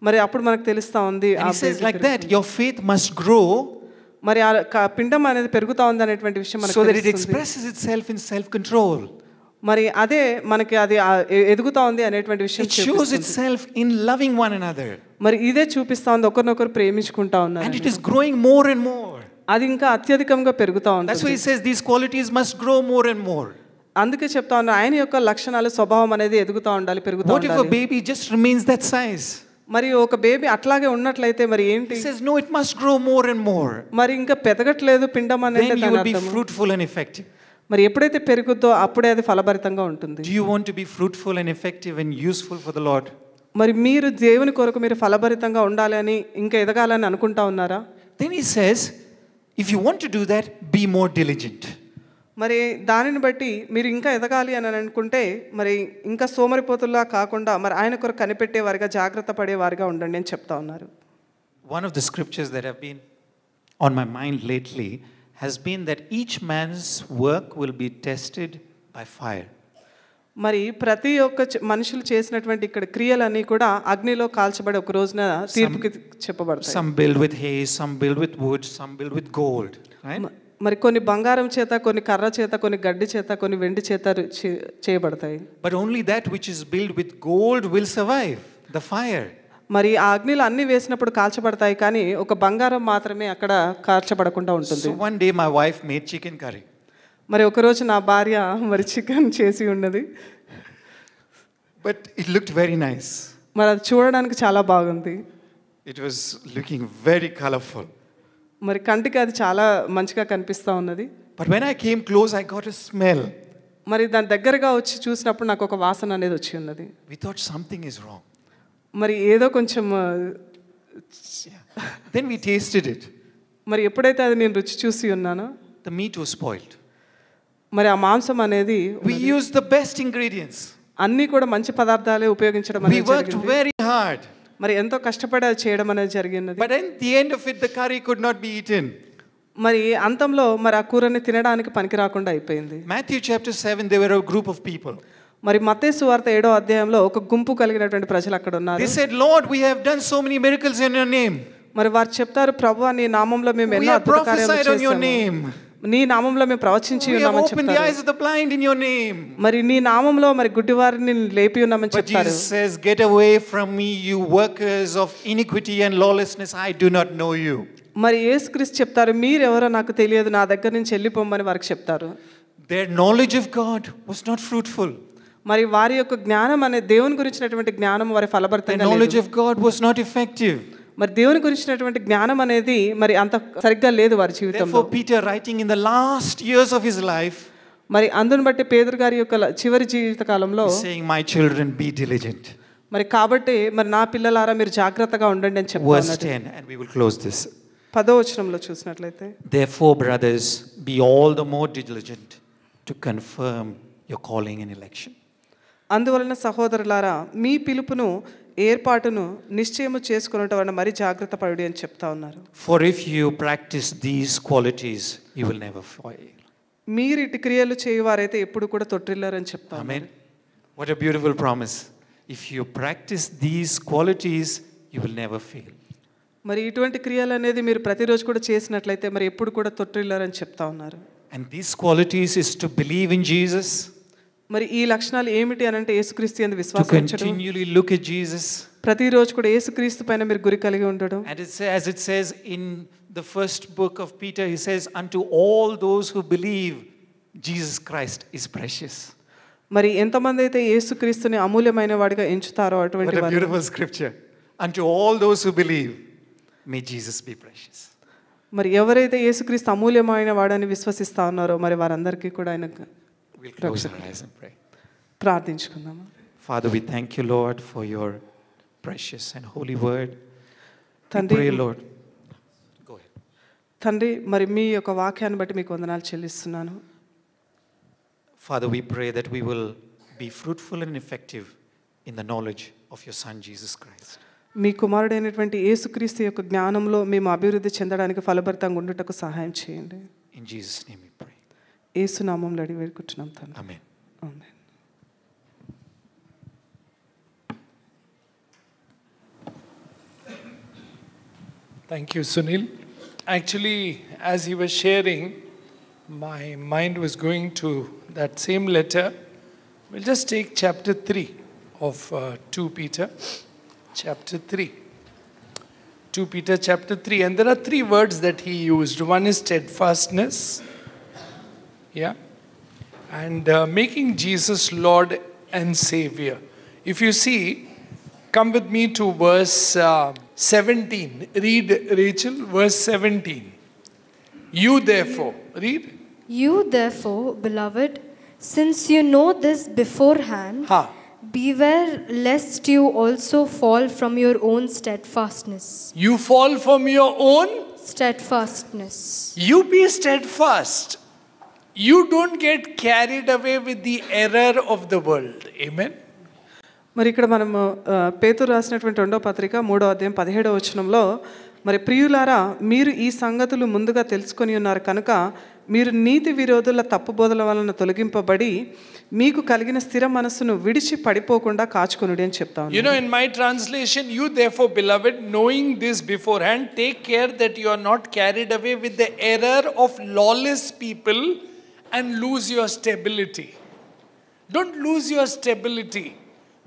మరి అప్పుడు మనకు తెలుస్తా ఉంది And he says like that, your faith must grow మరి ఆ పిండం అనేది పెరుగుతా ఉంది అనేటువంటి విషయం మనకు so that it తెలుస్తుంది. expresses itself in self-control. మరి అదే మనకి అది ఎదుగుతా ఉంది అనేటువంటి విషయం It shows చూపిస్తుంది. itself in loving one another. మరి ఇదే చూపిస్తా ఉంది, ఒకరినొకరు ప్రేమించుకుంటా And ఉన్నారు. it is growing more and more. అది ఇంకా అత్యధికంగా పెరుగుతా That's why ఉంది. he says these qualities must grow more and more. అందుకే చెప్తా ఉన్నా, ఆయన యొక్క లక్షణాలు స్వభావం అనేది ఎదుగుతా ఉండాలి, పెరుగుతా What if a ఉండాలి. baby just remains that size? మరి ఒక బేబీ అట్లాగే ఉన్నట్లయితే మరి ఏంటి? He says no, it must grow more and more. మరి ఇంకా పెరగట్లేదు పిండం అనేది Then you దాని will be అర్థము. fruitful and effective. మరి ఎప్పుడైతే పెరుగుద్దో అప్పుడే అది ఫలభరితంగా ఉంటుంది. Do you want to be fruitful and effective and useful for the Lord? మరి మీరు దేవుని కొరకు మీరు ఫలభరితంగా ఉండాలి అని ఇంకా ఎదగాలని అనుకుంటా ఉన్నారా? Then he says, if you want to do that, be more diligent. మరి దానిని బట్టి మీరు ఇంకా ఎదగాలి అని అనుకుంటే మరి ఇంకా సోమరిపోతుల్లా కాకుండా మరి ఆయన కొరకు కనిపెట్టేవారిగా జాగ్రత్త పడేవారిగా ఉండండి అని చెప్తా ఉన్నారు. One of the scriptures that have been on my mind lately has been that each man's work will be tested by fire. మరి ప్రతి ఒక్క మనుషులు చేసినటువంటి ఇక్కడ క్రియలన్నీ కూడా అగ్నిలో కాల్చబడి ఒక రోజున తీర్పుకి చెప్పబడతాయి. Some build with hay, some build with wood, some build with gold, right? మరి కొన్ని బంగారం చేత, కొన్ని కర్ర చేత, కొన్ని గడ్డి చేత, కొన్ని వెండి చేత చేయబడతాయి. But only that which is built with gold will survive the fire. మరి ఆ అగ్నిలో అన్ని వేసినప్పుడు కాల్చబడతాయి, కానీ ఒక బంగారం మాత్రమే అక్కడ కాల్చబడకుండా ఉంటుంది. So one day my wife made chicken curry. మరి ఒకరోజు నా భార్య మరి చికెన్ చేసి ఉన్నది. But it looked very nice. మరి అది చూడడానికి చాలా బాగుంది. It was looking very colorful. మరి కంటికి అది చాలా మంచిగా కనిపిస్తూ ఉన్నది. But when I came close, I got a smell. మరి దాని దగ్గరగా వచ్చి చూసినప్పుడు నాకు ఒక వాసన అనేది వచ్చి ఉన్నది. We thought something is wrong. మరి ఏదో కొంచెం Then we tasted it. మరి ఎప్పుడైతే అది నేను రుచి చూసి ఉన్నానో The meat was spoiled. మరి ఆ మాంసం అనేది We used the best ingredients. అన్నీ కూడా మంచి పదార్థాలే ఉపయోగించడం We అనేది worked జరిగింది. very hard. మరి ఎంతో కష్టపడి అది చేయడం అనేది జరిగినది. But at the end of it, the curry could not be eaten. మరి అంతంలో మరి ఆ కూరని తినడానికి పనికి రాకుండా అయిపోయింది. Matthew chapter 7, there were a group of people. మరి మత్తయి సువార్త 7వ అధ్యాయంలో ఒక గుంపు కలిగినటువంటి ప్రజలు అక్కడ ఉన్నారు. They said, Lord, we have done so many miracles in your name. మరి వారు చెప్తారు, ప్రభువా నీ నామములో మేము We ఎన్నో have అద్భుత కార్యాలు prophesied on your చేశాము. name. నీ నామములో మేము ప్రవచించి We have ఉన్నామని opened the eyes చెప్తారు. of the blind in your name. మరి నీ నామములో మరి గుడ్డివారిని లేపి ఉన్నామని But చెప్తారు. Jesus says, get away from me, you workers of iniquity and lawlessness. I do not know you. మరి యేసుక్రీస్తు చెప్తారు, మీరెవరో నాకు తెలియదు, నా దగ్గర నుంచి వెళ్ళిపోమని వారికి చెప్తారు. Their knowledge of God was not fruitful. మరి వారి యొక్క జ్ఞానం అనే దేవుని గురించినటువంటి జ్ఞానం వారి Their ఫలభరితంగా knowledge లేదు. of God was not effective. మరి దేవుని గురించినటువంటి జ్ఞానం అనేది మరి అంత సరిగ్గా లేదు వారి జీవితంలో. Therefore, Peter, writing in the last years of his life, మరి అందుని బట్టి పేతురు గారి యొక్క చివరి జీవిత కాలంలో is saying, my children, be diligent. మరి కాబట్టి మరి నా పిల్లలారా మీరు జాగ్రత్తగా ఉండండి అని Verse చెప్తారు. 10, and we will close this. 10వ వచనంలో చూసినట్లయితే, Therefore, brothers, be all the more diligent to confirm your calling and election. అందువలన సహోదరులారా మీ పిలుపును ఏర్పాటును నిశ్చయము చేసుకున్నట వలన మరి జాగ్రత్త పడుడి అని చెప్తా ఉన్నారు. For if you practice these qualities, you will never fail. మీరు ఇటు క్రియలు చేయువారైతే ఎప్పుడు కూడా తొట్టిల్లారని చెప్తా ఉన్నారు. Amen. What a beautiful promise. If you practice these qualities, you will never fail. మరి ఇటువంటి క్రియలు అనేది మీరు ప్రతిరోజు కూడా చేసినట్లయితే మరి ఎప్పుడు కూడా తొట్టిల్లారని చెప్తా ఉన్నారు. And these qualities is to believe in Jesus, మరి ఈ లక్షణాలు ఏమిటి అని అంటే యేసుక్రీస్తు యందు to విశ్వాసం ఉంచడం, continually look at Jesus. ప్రతిరోజు కూడా యేసుక్రీస్తు పైన మీరు గురి కలిగి ఉండడం. And as it says in the first book of Peter, he says, unto all those who believe, Jesus Christ is precious. మరి ఎంతమంది అయితే యేసుక్రీస్తుని అమూల్యమైన వాడిగా ఎంచుతారో అటువంటి What a వారు. beautiful scripture. unto all those who believe, may Jesus be precious. మరి ఎవరైతే యేసుక్రీస్తు అమూల్యమైన వాడని విశ్వసిస్తా ఉన్నారో మరి వారందరికీ కూడా ఆయన We'll close our eyes and pray. ప్రార్థించుకుందాము. Father, we thank you, Lord, for your precious and holy word. We తండ్రి pray, Lord. Go ahead. తండ్రి మరి మీ యొక్క వాక్యాన్ని బట్టి మీకు వందనాలు చెల్లిస్తున్నాను. Father, we pray that we will be fruitful and effective in the knowledge of your Son, Jesus Christ. మీ కుమారుడైనటువంటి యేసుక్రీస్తు యొక్క జ్ఞానంలో మేము అభివృద్ధి చెందడానికి ఫలభరితంగా ఉండుటకు సహాయం చేయండి. In Jesus' name we pray. యేసు నామములో అడిగి వేడుకుంటున్నాం తండ్రి. Amen. Amen. Thank you, Sunil. Actually, as he was sharing, my mind was going to that same letter. We'll just take chapter 3 of 2 Peter. Chapter 3. 2 Peter chapter 3. And there are 3 words that he used. One is steadfastness. Yeah. And making Jesus Lord and Savior. If you see, come with me to verse 17. Read, Rachel, verse 17. You therefore, read. You therefore, beloved, since you know this beforehand, beware lest you also fall from your own steadfastness. You fall from your own Steadfastness. You be steadfast. You don't get carried away with the error of the world. Amen. మరి ఇక్కడ మనము పేతురు రాసినటువంటి 2వ పత్రిక 3వ అధ్యాయం 17వ వచనంలో మరి ప్రియులారా మీరు ఈ సంగతులు ముందుగా తెలుసుకొని ఉన్నారు కనుక మీరు నీతి విరోధుల తప్పుబోధల వలన తొలగింపబడి మీకు కలిగిన స్థిర మనస్సును విడిచి పడిపోకుండా కాచుకొనుడి అని చెప్తాను. You know, in my translation, you therefore, beloved, knowing this beforehand, take care that you are not carried away with the error of lawless people and lose your stability. Don't lose your stability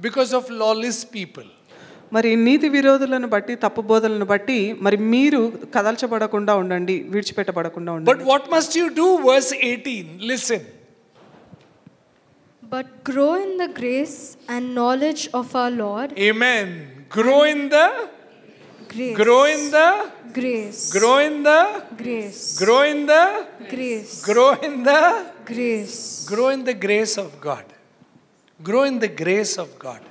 because of lawless people. మరి నీతి విరోధులను బట్టి తప్పు బోధలను బట్టి మరి మీరు కదల్చబడకుండా ఉండండి, విడిచిపెట్టబడకుండా ఉండండి. But what must you do? Verse 18. Listen. But grow in the grace and knowledge of our Lord. Amen. Grow in the Grace. grow in the Grace. grow in the Grace. grow in the Grace. grow in the Grace. grow in the grace of God. Grow in the grace of God.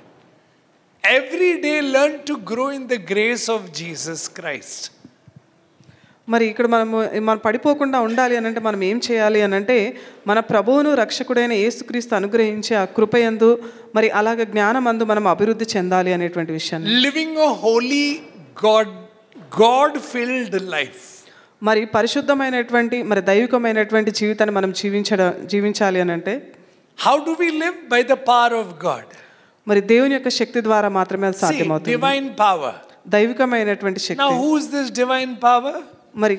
Every day learn to grow in the grace of Jesus Christ. మరి ఇక్కడ మనం పడిపోకుండా ఉండాలి అని అంటే మనం ఏం చేయాలి అని అంటే మన ప్రభువును రక్షకుడైన యేసుక్రీస్తు అనుగ్రహించే ఆ కృపయందు మరి అలాగే జ్ఞానమందు మనం అభివృద్ధి చెందాలి అనేటువంటి విషయాన్ని. Living a holy God filled life. మరి పరిశుద్ధమైనటువంటి మరి దైవికమైనటువంటి జీవితాన్ని మనం జీవించాలి అని అంటే How do we live? By the power of God. మరి దేవుని యొక్క శక్తి ద్వారా మాత్రమే అది See, సాధ్యమవుతుంది. divine power. దైవికమైనటువంటి Shakti. Now who is this divine power? మరి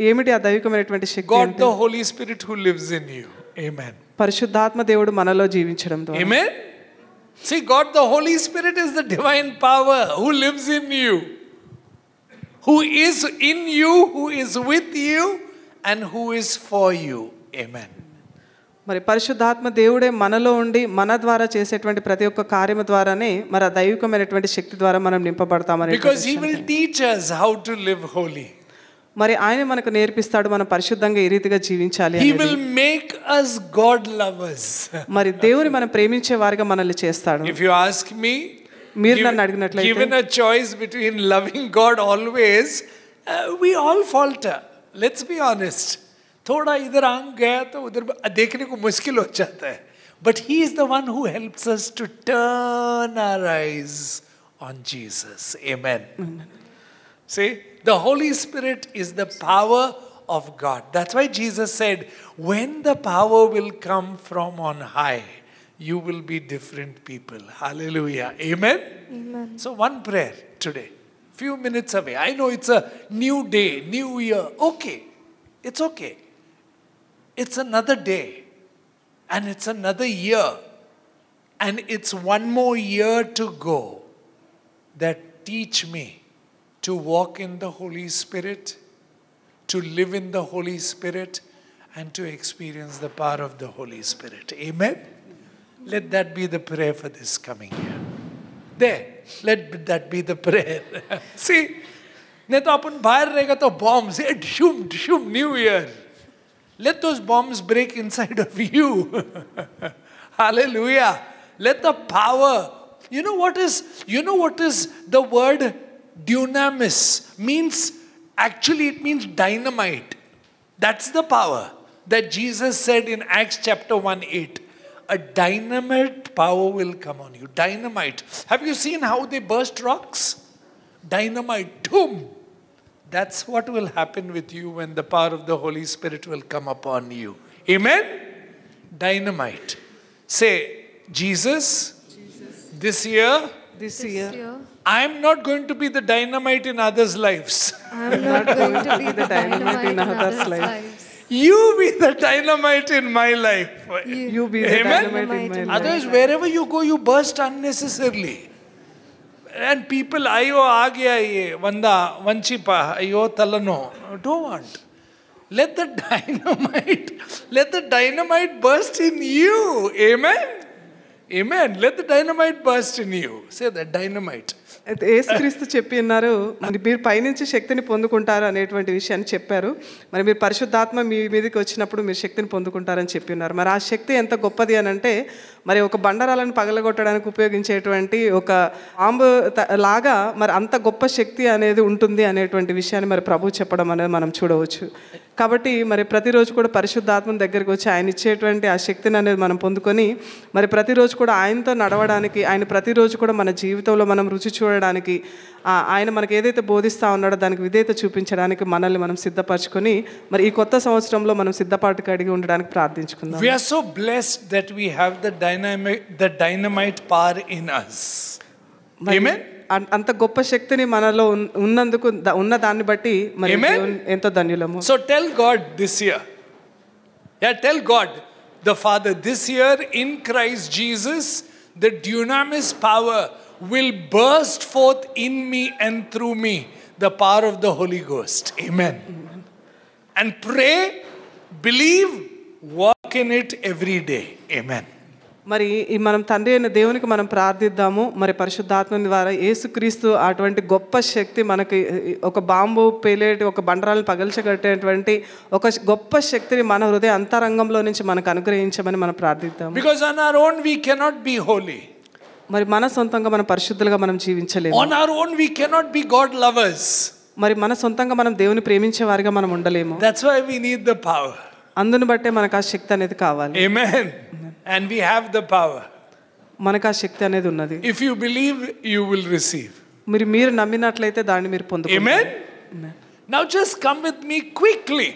ఏమిటి ఆ దైవికమైనటువంటి శక్తి God అంటే? the Holy Spirit who lives in you. Amen. పరిశుద్ధాత్మ దేవుడు మనలో జీవించడం ద్వారా. Amen. See, God the Holy Spirit is the divine power who lives in you, who is in you, who is with you, and who is for you. Amen. మరి పరిశుద్ధాత్మ దేవుడే మనలో ఉండి మన ద్వారా చేసేటువంటి ప్రతి ఒక్క కార్యము ద్వారానే మరి ఆ దైవికమైనటువంటి శక్తి ద్వారా మనం నింపబడతామని. Because He will teach us how to live holy. మరి ఆయన మనకు నేర్పిస్తాడు మనం పరిశుద్ధంగా ఏ రీతిగా జీవించాలి He అనేది. will make us God lovers. మరి దేవుని మనం ప్రేమించే వారిగా మనల్ని చేస్తాడు. If you ask me, మీరు నన్ను అడిగినట్లయితే given a choice between loving God always, we all falter. Let's be honest. थोड़ा इधर आंग गया तो उधर देखने को मुश्किल हो जाता है. But He is the one who helps us to turn our eyes on Jesus. Amen. See, the Holy Spirit is the power of God. That's why Jesus said, when the power will come from on high, you will be different people. Hallelujah. Amen. Amen. So one prayer today, few minutes away. I know it's a new day, new year. Okay. It's okay. It's another day. And it's another year. And it's one more year to go. That teach me to walk in the Holy Spirit, to live in the Holy Spirit, and to experience the power of the Holy Spirit. Amen? Let that be the prayer for this coming year. There, let that be the prayer. See, नहीं तो अपन बाहर रहेगा तो bombs, shum, shum, New Year. Let those bombs break inside of you. Hallelujah. Let the power. You know what is the word dunamis? Actually it means dynamite. That's the power that Jesus said in Acts chapter 1:8. A dynamite power will come on you. Dynamite. Have you seen how they burst rocks? Dynamite. Boom. That's what will happen with you when the power of the Holy Spirit will come upon you. Amen? Dynamite. Say, Jesus, this year, I am not going to be the dynamite in others' lives. I'm not going to be the dynamite in others' lives. You be the dynamite in my life. You be the Amen? dynamite in my life. Otherwise, wherever you go, you burst unnecessarily. And people, ayo aagya ye, vanda, vanchipa, ayo talano. Don't want. Let the dynamite burst in you. Amen? Amen. Let the dynamite burst in you. Say that, dynamite. అయితే యేసుక్రీస్తు చెప్పి ఉన్నారు, మరి మీరు పైనుంచి శక్తిని పొందుకుంటారు అనేటువంటి విషయాన్ని చెప్పారు. మరి మీరు పరిశుద్ధాత్మ మీ మీదకి వచ్చినప్పుడు మీరు శక్తిని పొందుకుంటారని చెప్పి ఉన్నారు. మరి ఆ శక్తి ఎంత గొప్పది అని అంటే, మరి ఒక బండరాలను పగలగొట్టడానికి ఉపయోగించేటువంటి ఒక బాంబు లాగా మరి అంత గొప్ప శక్తి అనేది ఉంటుంది అనేటువంటి విషయాన్ని మరి ప్రభు చెప్పడం అనేది మనం చూడవచ్చు. కాబట్టి మరి ప్రతిరోజు కూడా పరిశుద్ధాత్మ దగ్గరికి వచ్చి ఆయన ఇచ్చేటువంటి ఆ శక్తిని అనేది మనం పొందుకొని మరి ప్రతిరోజు కూడా ఆయనతో నడవడానికి, ఆయన ప్రతిరోజు కూడా మన జీవితంలో మనం రుచి చూడడానికి, ఆయన మనకి ఏదైతే బోధిస్తూ ఉన్నాడో దానికి విధేయత చూపించడానికి మనల్ని మనం సిద్ధపరచుకొని మరి ఈ కొత్త సంవత్సరంలో మనం సిద్ధపాటు కడిగి ఉండడానికి ప్రార్థించుకుందాం. We are so blessed that we have the dynamite power in us. Amen. అంత గొప్ప శక్తిని మనలో ఉన్నందుకు ఉన్న దాన్ని బట్టి మరి ఎంతో ధన్యులము. So tell God this year. Yeah, tell God the Father, this year in Christ Jesus, the dunamis power will burst forth in me and through me, the power of the Holy Ghost. Amen. And pray, believe, walk in it every day. Amen. మరి మనం తండ్రి అయిన దేవునికి మనం ప్రార్థిద్దాము. మరి పరిశుద్ధాత్మ ద్వారా యేసుక్రీస్తు అటువంటి గొప్ప శక్తి మనకి, ఒక బాంబు పేలేటి, ఒక బండరాలను పగల్చగట్టేటువంటి ఒక గొప్ప శక్తిని మన హృదయ అంతరంగంలో నుంచి మనకు అనుగ్రహించమని మనం ప్రార్థిద్దాము. Because on our own we cannot be holy. మరి మన సొంతంగా మనం పరిశుద్ధులుగా మనం జీవించలేము. On our own we cannot be God lovers. మరి మన సొంతంగా మనం దేవుని ప్రేమించే వారిగా మనం ఉండలేము. That's why we need the power. అందును బట్టే మనకు ఆ శక్తి అనేది కావాలి. Amen. And we have the power. మనకు ఆ శక్తి అనేది ఉన్నది. If you believe, you will receive. మీరు నమ్మినట్లయితే దాన్ని మీరు పొందుకుంటారు. Amen. Now just come with me quickly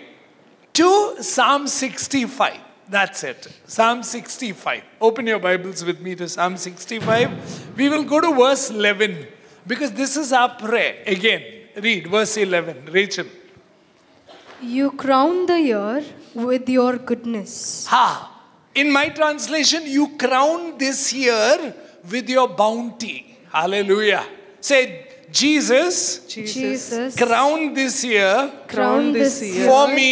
to Psalm 65. That's it. Psalm 65. Open your Bibles with me to Psalm 65. We will go to verse 11 because this is our prayer. Again, read verse 11. Rachel. You crown the year with your goodness. In my translation, you crown this year with your bounty. Hallelujah. Say, Jesus, crown this year for me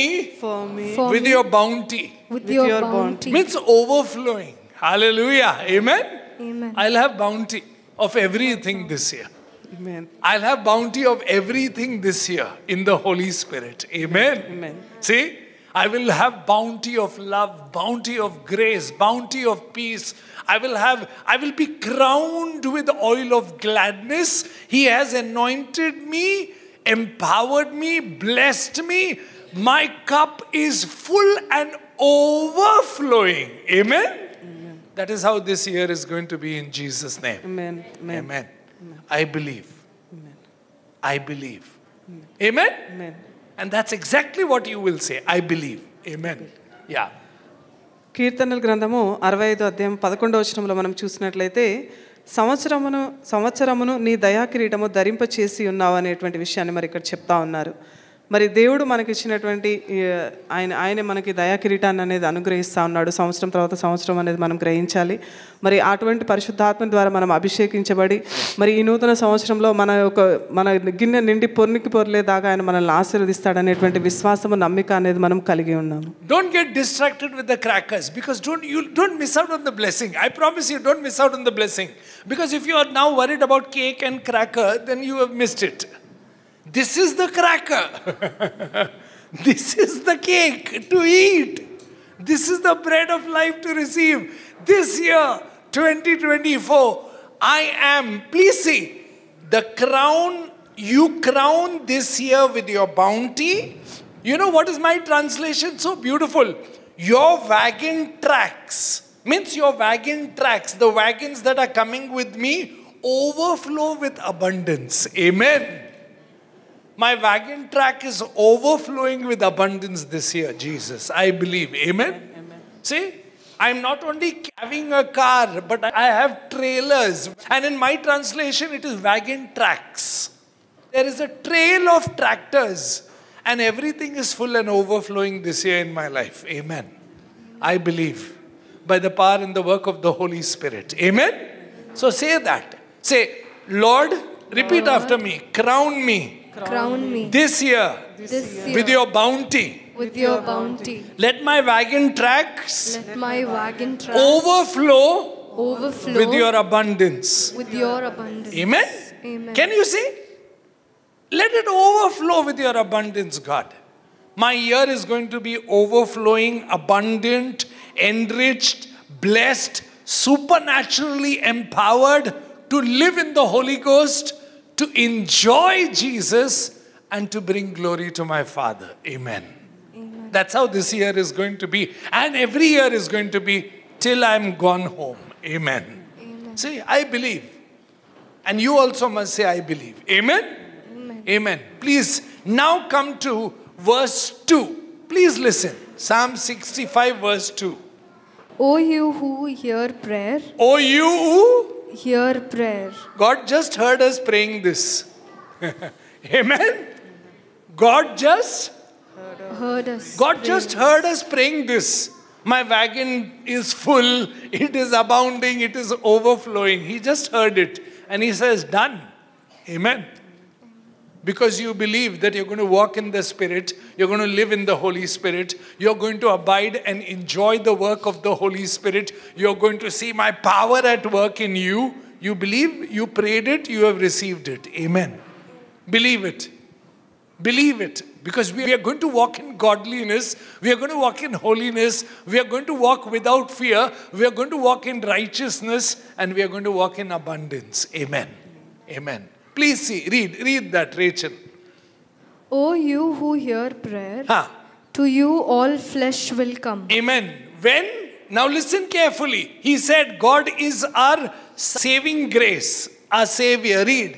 with your bounty. With your bounty. Means overflowing. Hallelujah. Amen. Amen. I'll have bounty of everything this year. Amen. I'll have bounty of everything this year in the Holy Spirit. Amen. Amen. See, I will have bounty of love, bounty of grace, bounty of peace. I will be crowned with oil of gladness. He has anointed me, empowered me, blessed me. My cup is full and overflowing. Amen. Amen. That is how this year is going to be in Jesus' name. Amen. Amen. Amen. I believe. Amen. I believe. Amen. Amen. And that's exactly what you will say. I believe. Amen. Yeah. కీర్తనల గ్రంథము 65వ అధ్యాయం 11వ వచనంలో మనం చూసినట్లయితే సంవత్సరమును నీ దయా కిరీటము ధరింపచేసి ఉన్నావు అనేటువంటి విషయాన్ని మరి ఇక్కడ చెప్తా ఉన్నారు. మరి దేవుడు మనకి ఇచ్చినటువంటి ఆయన మనకి దయా కిరీటాన్ని అనేది అనుగ్రహిస్తూ ఉన్నాడు. సంవత్సరం తర్వాత సంవత్సరం అనేది మనం గ్రహించాలి. మరి అటువంటి పరిశుద్ధాత్మ ద్వారా మనం అభిషేకించబడి మరి ఈ నూతన సంవత్సరంలో మన గిన్నె నిండి పొర్లేదాకా ఆయన మనల్ని ఆశీర్వదిస్తాడనేటువంటి విశ్వాసము నమ్మిక అనేది మనం కలిగి ఉన్నాము. Don't get distracted with the crackers, because don't miss out on the blessing. I promise you, don't miss out on the blessing. Because if you are now worried about cake and cracker, then you have missed it. This is the cracker. This is the cake to eat. This is the bread of life to receive. This year, 2024, I am, please see, the crown, you crown this year with your bounty. You know what is my translation? So beautiful. Your wagon tracks, means your wagon tracks, the wagons that are coming with me, overflow with abundance. Amen. My wagon track is overflowing with abundance this year, Jesus. I believe. Amen. Amen. See, I'm not only having a car, but I have trailers. And in my translation, it is wagon tracks. There is a trail of tractors. And everything is full and overflowing this year in my life. Amen. I believe. By the power and the work of the Holy Spirit. Amen. So say that. Say, Lord, repeat after me. Crown me. Crown me This year. With your bounty. with your bounty. Let my wagon tracks Let my wagon tracks overflow overflow with your abundance. with your abundance. Amen? Amen. Can you see? Let it overflow with your abundance, God. My year is going to be overflowing, abundant, enriched, blessed, supernaturally empowered to live in the Holy Ghost, to enjoy Jesus, and to bring glory to my Father. Amen. That's how this year is going to be. And every year is going to be till I'm gone home. Amen. See, I believe. And you also must say, I believe. Amen? Amen. Please, now come to verse 2. Please listen. Psalm 65 verse 2. O you who hear prayer, Oh, you who? hear prayer. God just heard us praying this. Amen? God just heard us praying this. My wagon is full, it is abounding, it is overflowing. He just heard it and he says, done. Amen. Because you believe that you're going to walk in the Spirit, you're going to live in the Holy Spirit, you're going to abide and enjoy the work of the Holy Spirit, you're going to see my power at work in you. You believe, you prayed it, you have received it. Amen. Believe it. Believe it. Because we are going to walk in godliness, we are going to walk in holiness, we are going to walk without fear, we are going to walk in righteousness, and we are going to walk in abundance. Amen. Amen. Please see, read that, Rachel. O you who hear prayer, Ha. to you all flesh will come. Amen. When? Now listen carefully. He said God is our saving grace, our Savior. Read.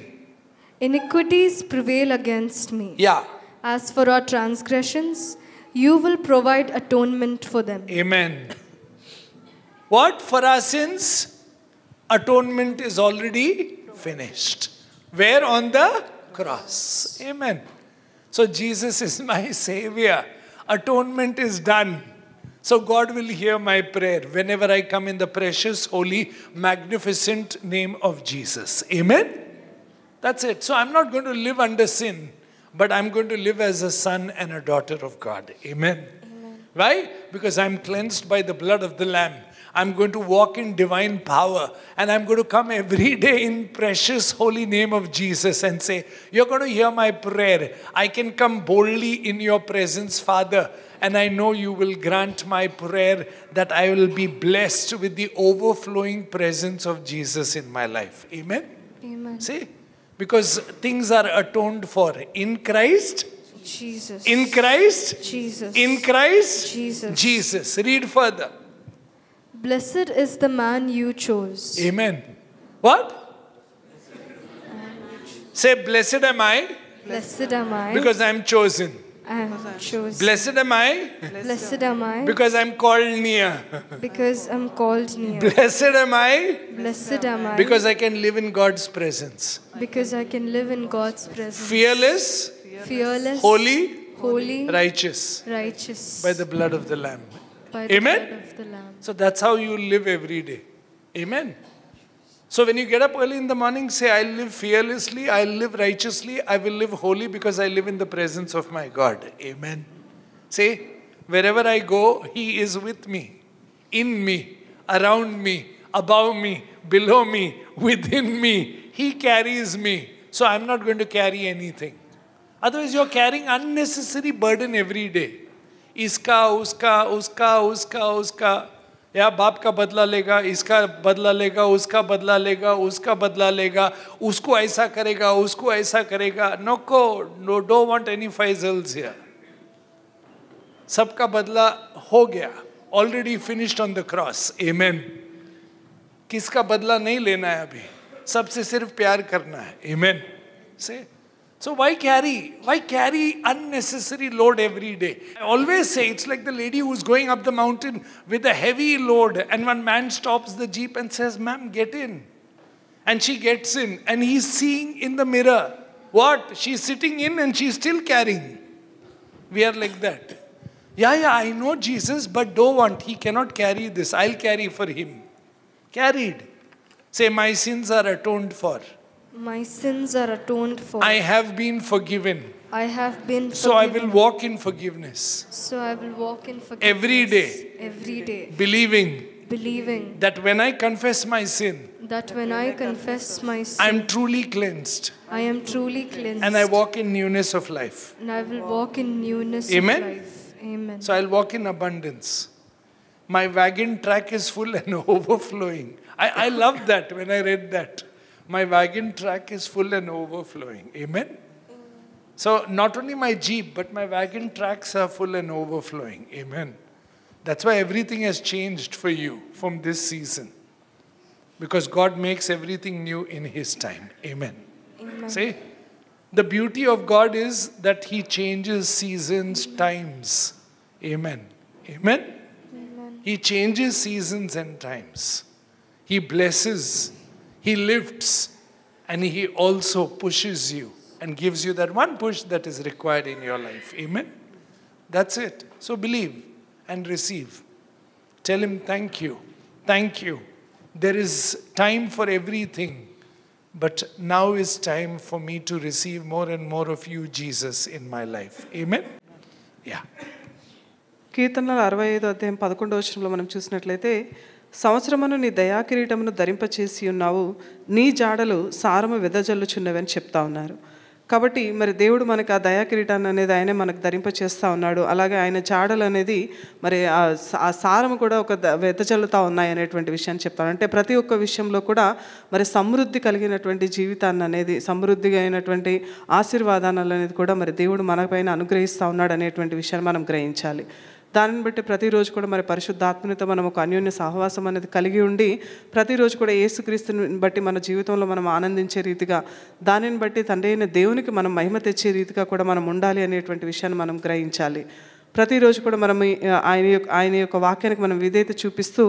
Iniquities prevail against me. Yeah. As for our transgressions, you will provide atonement for them. Amen. What? For our sins, atonement is already finished. Where? On the cross. Amen. So Jesus is my Savior. Atonement is done. So God will hear my prayer whenever I come in the precious, holy, magnificent name of Jesus. Amen. That's it. So I'm not going to live under sin, but I'm going to live as a son and a daughter of God. Amen. Why? Because I'm cleansed by the blood of the Lamb. I'm going to walk in divine power, and I'm going to come every day in precious holy name of Jesus and say, you're going to hear my prayer. I can come boldly in your presence, Father, and I know you will grant my prayer that I will be blessed with the overflowing presence of Jesus in my life. Amen? Amen. See? Because things are atoned for in Christ. Jesus. In Christ. Jesus. In Christ. Jesus. Jesus. Read further. Blessed is the man you chose. Amen. What? Say, blessed am I Blessed am I. because I am chosen. I am chosen. Blessed am I Blessed am I. because I am called near. Because I'm called near. Blessed am I Blessed am I. because I can live in God's presence. Because I can live in God's presence. Fearless, Fearless. holy, holy, righteous righteous, by the blood of the Lamb. by the Amen? blood of the Lamb. So that's how you live every day. Amen. So when you get up early in the morning, say, I live fearlessly, I live righteously, I will live holy because I live in the presence of my God. Amen. Say, wherever I go, He is with me, in me, around me, above me, below me, within me. He carries me. So I'm not going to carry anything. Otherwise, you're carrying unnecessary burden every day. Iska, uska, uska, uska, uska. या बाप का बदला लेगा, इसका बदला लेगा, उसका बदला लेगा, उसका बदला लेगा, उसको ऐसा करेगा, उसको ऐसा करेगा. No, don't want any faisals here. सबका बदला हो गया. Already finished on the cross. Amen. किसका बदला नहीं लेना है अभी. सबसे सिर्फ प्यार करना है. Amen. Say. So why carry unnecessary load every day? I always say it's like the lady who's going up the mountain with a heavy load, and one man stops the jeep and says, "Ma'am, get in." And she gets in, and he's seeing in the mirror what? She's sitting in and she's still carrying. We are like that. Yeah, I know Jesus, but don't want. He cannot carry this. I'll carry for him. Carried. Say, my sins are atoned for. My sins are atoned for. I have been forgiven. I have been So I forgiven. will walk in forgiveness. So I will walk in forgiveness. Every day. Every day. Believing that when I confess my sin, that when I confess my sin, I am truly cleansed. I am truly cleansed. And I walk in newness of life. And I will walk in newness Amen? of life. Amen. So I'll walk in abundance. My wagon track is full and overflowing. I love that when I read that. My wagon track is full and overflowing. Amen? So not only my Jeep, but my wagon tracks are full and overflowing. Amen? That's why everything has changed for you from this seaon. Because God makes everything new in His time. Amen? Amen. See? The beauty of God is that He changes seasons, times. Amen? Amen? Amen. He changes seasons and times. He blesses. He lifts, and He also pushes you and gives you that one push that is required in your life. Amen? That's it. So believe and receive. Tell Him, thank you. Thank you. There is time for everything, but now is time for me to receive more and more of you, Jesus, in my life. Amen? Yeah. కీర్తనల 65:11 మనం చూసినట్లయితే, సంవత్సరమును నీ దయాకిరీటమును ధరింపచేసి ఉన్నావు, నీ జాడలు సారము వెదజల్లుచున్నవి అని చెప్తా ఉన్నారు. కాబట్టి మరి దేవుడు మనకు ఆ దయాకిరీటాన్ని అనేది ఆయనే మనకు ధరింపచేస్తూ ఉన్నాడు. అలాగే ఆయన జాడలు అనేది మరి ఆ సారము కూడా ఒక వెదజల్లుతూ ఉన్నాయి అనేటువంటి విషయాన్ని చెప్తాను. అంటే ప్రతి ఒక్క విషయంలో కూడా మరి సమృద్ధి కలిగినటువంటి జీవితాన్ని అనేది, సమృద్ధిగా అయినటువంటి ఆశీర్వాదాలు అనేది కూడా మరి దేవుడు మనపైన అనుగ్రహిస్తూ ఉన్నాడు అనేటువంటి విషయాన్ని మనం గ్రహించాలి. దానిని బట్టి ప్రతిరోజు కూడా మరి పరిశుద్ధాత్మనితో మనం ఒక అన్యోన్య సహవాసం అనేది కలిగి ఉండి, ప్రతిరోజు కూడా యేసుక్రీస్తుని బట్టి మన జీవితంలో మనం ఆనందించే రీతిగా, దానిని బట్టి తండ్రి అయిన దేవునికి మనం మహిమ తెచ్చే రీతిగా కూడా మనం ఉండాలి అనేటువంటి విషయాన్ని మనం గ్రహించాలి. ప్రతిరోజు కూడా మనం ఆయన యొక్క వాక్యానికి మనం విధేయత చూపిస్తూ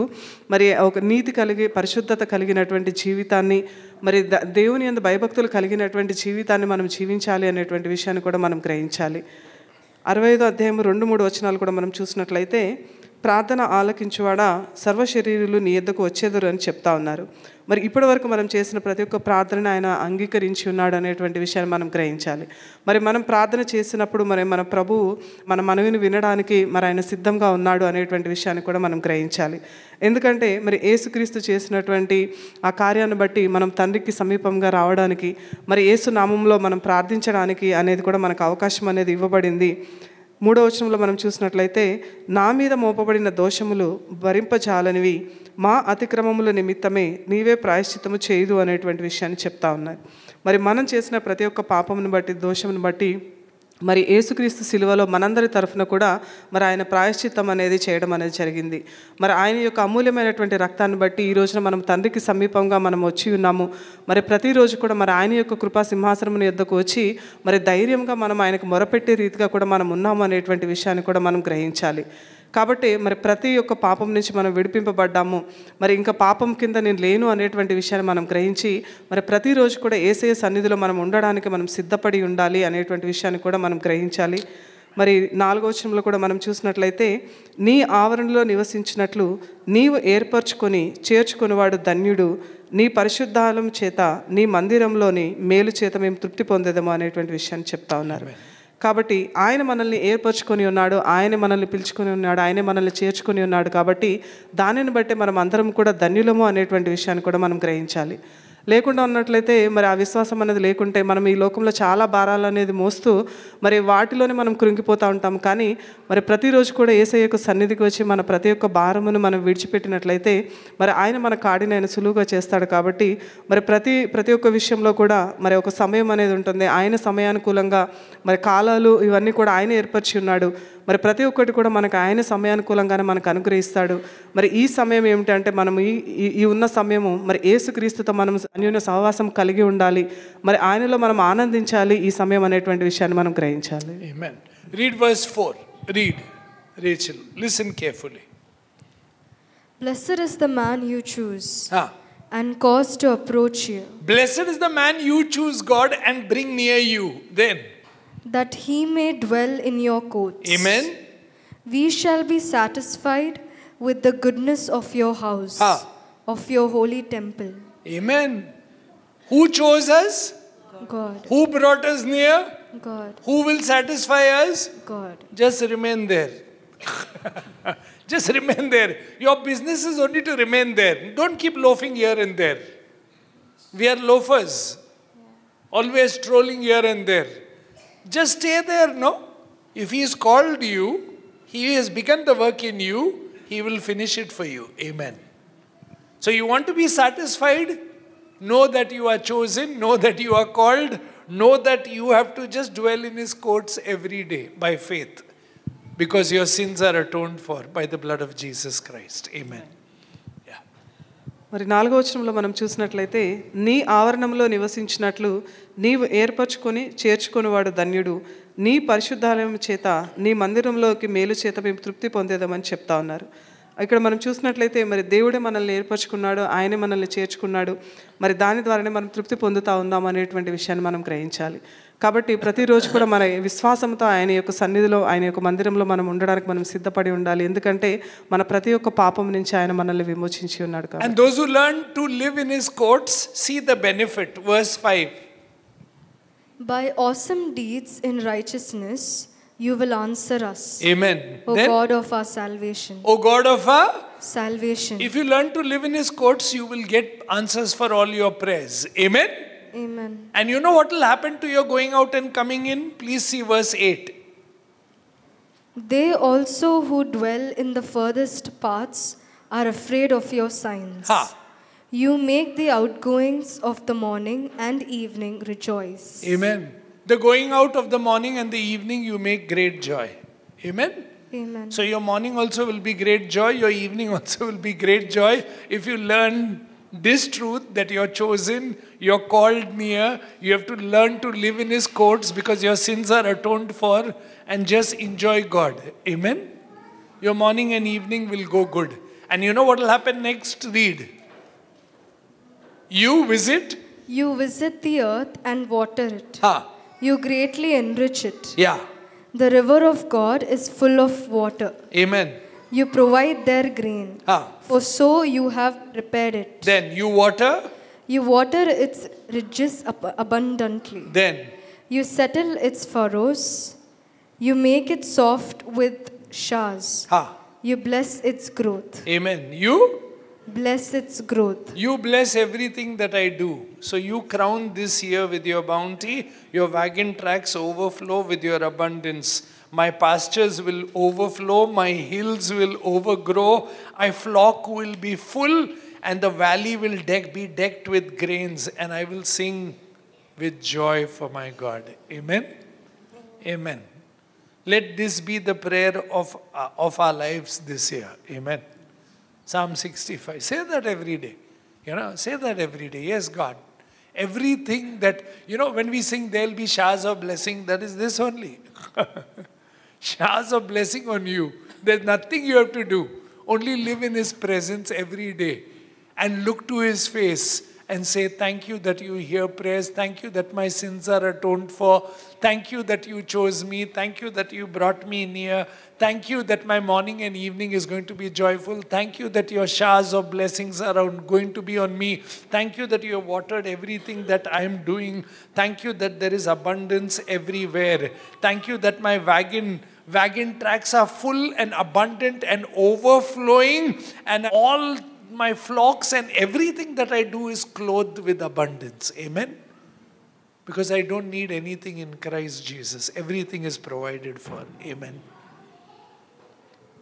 మరి ఒక నీతి కలిగి పరిశుద్ధత కలిగినటువంటి జీవితాన్ని, మరి దేవుని యందు భయభక్తులు కలిగినటువంటి జీవితాన్ని మనం జీవించాలి అనేటువంటి విషయాన్ని కూడా మనం గ్రహించాలి. 65:2-3 కూడా మనం చూసినట్లయితే, ప్రార్థన ఆలకించువాడా సర్వశరీరులు నీ యొద్దకు వచ్చేదరు అని చెప్తా ఉన్నారు. మరి ఇప్పటి వరకు మనం చేసిన ప్రతి ఒక్క ప్రార్థనను ఆయన అంగీకరించి ఉన్నాడు అనేటువంటి విషయాన్ని మనం గ్రహించాలి. మరి మనం ప్రార్థన చేసినప్పుడు మరి మన ప్రభువు మన మనవిని వినడానికి మరి ఆయన సిద్ధంగా ఉన్నాడు అనేటువంటి విషయాన్ని కూడా మనం గ్రహించాలి. ఎందుకంటే మరి యేసుక్రీస్తు చేసినటువంటి ఆ కార్యాన్ని బట్టి మనం తండ్రికి సమీపంగా రావడానికి, మరి యేసు నామంలో మనం ప్రార్థించడానికి అనేది కూడా మనకు అవకాశం అనేది ఇవ్వబడింది. 3వ వచనంలో మనం చూసినట్లయితే, నా మీద మోపబడిన దోషములు భరింపజాలనివి, మా అతిక్రమముల నిమిత్తమే నీవే ప్రాయశ్చిత్తము చేయదు అనేటువంటి విషయాన్ని చెప్తా ఉన్నారు. మరి మనం చేసిన ప్రతి ఒక్క పాపమును బట్టి, దోషమును బట్టి మరి యేసుక్రీస్తు శిలువలో మనందరి తరఫున కూడా మరి ఆయన ప్రాయశ్చిత్తం అనేది చేయడం అనేది జరిగింది. మరి ఆయన యొక్క అమూల్యమైనటువంటి రక్తాన్ని బట్టి ఈ రోజున మనం తండ్రికి సమీపంగా మనం వచ్చి ఉన్నాము. మరి ప్రతిరోజు కూడా మరి ఆయన యొక్క కృపా సింహాసనం యొద్దకు వచ్చి మరి ధైర్యంగా మనం ఆయనకు మొరపెట్టే రీతిగా కూడా మనం ఉన్నాము అనేటువంటి విషయాన్ని కూడా మనం గ్రహించాలి. కాబట్టి మరి ప్రతి ఒక్క పాపం నుంచి మనం విడిపింపబడ్డాము. మరి ఇంకా పాపం కింద నేను లేను అనేటువంటి విషయాన్ని మనం గ్రహించి మరి ప్రతిరోజు కూడా యేసయ్య సన్నిధిలో మనం ఉండడానికి మనం సిద్ధపడి ఉండాలి అనేటువంటి విషయాన్ని కూడా మనం గ్రహించాలి. మరి 4వ వచనంలో కూడా మనం చూసినట్లయితే నీ ఆవరణలో నివసించినట్లు నీవు ఏర్పరచుకొని చేర్చుకునివాడు ధన్యుడు, నీ పరిశుద్ధాలయం చేత నీ మందిరంలోని మేలు చేత మేము తృప్తి పొందేదము అనేటువంటి విషయాన్ని చెప్తా ఉన్నారు. కాబట్టి ఆయన మనల్ని ఏర్పరచుకొని ఉన్నాడు, ఆయన మనల్ని పిలుచుకొని ఉన్నాడు, ఆయన మనల్ని చేర్చుకొని ఉన్నాడు. కాబట్టి దానిని బట్టి మనం అందరం కూడా ధన్యులము అనేటువంటి విషయాన్ని కూడా మనం గ్రహించాలి. లేకుండా ఉన్నట్లయితే మరి ఆ విశ్వాసం అనేది లేకుంటే మనం ఈ లోకంలో చాలా భారాలు అనేది మోస్తూ మరి వాటిలోనే మనం కృంగిపోతూ ఉంటాం. కానీ మరి ప్రతిరోజు కూడా యేసయ్య సన్నిధికి వచ్చి మన ప్రతి ఒక్క భారమును మనం విడిచిపెట్టినట్లయితే మరి ఆయన మన కాడిని ఆయన సులువుగా చేస్తాడు. కాబట్టి మరి ప్రతి ఒక్క విషయంలో కూడా మరి ఒక సమయం అనేది ఉంటుంది. ఆయన సమయానుకూలంగా మరి కాలాలు ఇవన్నీ కూడా ఆయన ఏర్పరిచి ఉన్నాడు. మరి ప్రతి ఒక్కటి కూడా మనకు ఆయన సమయానుకూలంగానే మనకు అనుగ్రహిస్తాడు. మరి ఈ సమయం ఏమిటంటే మనం ఈ ఉన్న సమయము మరి యేసుక్రీస్తుతో మనం అన్యోన్య సహవాసం కలిగి ఉండాలి, మరి ఆయనలో మనం ఆనందించాలి. ఈ సమయం అనేటువంటి విషయాన్ని మనం గ్రహించాలి. Amen. Read verse 4. Read, Rachel. Listen carefully. Blessed is the man you choose Ah. and cause to approach you, Blessed is the man you choose, God, and bring near you. Then, that he may dwell in your courts. Amen. We shall be satisfied with the goodness of your house, Ah. of your holy temple. Amen. Who chose us? God, Who brought us near? God, Who will satisfy us? God. Just remain there. Just remain there. Your business is only to remain there. Don't keep loafing here and there. We are loafers, always strolling here and there. Just stay there, no? If He has called you, He has begun the work in you, He will finish it for you. Amen. So you want to be satisfied? Know that you are chosen, know that you are called, know that you have to just dwell in His courts every day by faith, because your sins are atoned for by the blood of Jesus Christ. Amen. Yeah. మరి 4వ వచనంలో మనం చూసినట్లయితే నీ ఆవరణంలో నివసించినట్లు నీవు ఏర్పరచుకొని చేర్చుకునివాడు ధన్యుడు, నీ పరిశుద్ధాలయం చేత నీ మందిరంలోకి మేలు చేత మేము తృప్తి పొందేదామని చెప్తా ఉన్నారు. ఇక్కడ మనం చూసినట్లయితే మరి దేవుడే మనల్ని ఏర్పరచుకున్నాడు, ఆయనే మనల్ని చేర్చుకున్నాడు, మరి దాని ద్వారానే మనం తృప్తి పొందుతూ ఉందాం అనేటువంటి విషయాన్ని మనం గ్రహించాలి. కాబట్టి ప్రతిరోజు కూడా మన విశ్వాసంతో ఆయన యొక్క సన్నిధిలో ఆయన యొక్క మందిరంలో మనం ఉండడానికి మనం సిద్ధపడి ఉండాలి. ఎందుకంటే మన ప్రతి ఒక్క పాపం నుంచి ఆయన మనల్ని విమోచించి ఉన్నాడు. And those who learn to live in His courts see the benefit. Verse 5. By awesome deeds in righteousness, you will answer us, Amen. O Then, God of our salvation. O God of our, Salvation. if you learn to live in His courts, you will get answers for all your prayers. Amen. Amen. And you know what will happen to your going out and coming in? Please see verse 8. They also who dwell in the furthest parts are afraid of your signs. Ha. You make the outgoings of the morning and evening rejoice. Amen. The going out of the morning and the evening, you make great joy. Amen. Amen. So your morning also will be great joy, your evening also will be great joy if you learn this truth that you're chosen, you're called near, you have to learn to live in His courts because your sins are atoned for, and just enjoy God. Amen. Your morning and evening will go good. And you know what will happen next? Read. You visit. You visit the earth and water it. Ha. You greatly enrich it. Yeah. The river of God is full of water. Amen. You provide their grain. Ha. For so you have prepared it. Then you water. You water its ridges abundantly. Then. You settle its furrows. You make it soft with showers. Ha. You bless its growth. Amen. You. Bless its growth. You bless everything that I do. So you crown this year with your bounty. Your wagon tracks overflow with your abundance. My pastures will overflow. My hills will overgrow. My flock will be full. And the valley will be decked with grains. And I will sing with joy for my God. Amen. Amen. Let this be the prayer of our lives this year. Amen. Psalm 65. Say that every day. Say that every day. Yes, God. Everything that, when we sing, there'll be showers of blessing, that is this only. Showers of blessing on you. There's nothing you have to do. Only live in His presence every day and look to His face and say, thank you that you hear prayers. Thank you that my sins are atoned for. Thank you that you chose me. Thank you that you brought me near. Thank you that my morning and evening is going to be joyful. Thank you that your showers of blessings are going to be on me. Thank you that you have watered everything that I am doing. Thank you that there is abundance everywhere. Thank you that my wagon tracks are full and abundant and overflowing, and all my flocks and everything that I do is clothed with abundance. Amen? Because I don't need anything in Christ Jesus. Everything is provided for. Amen.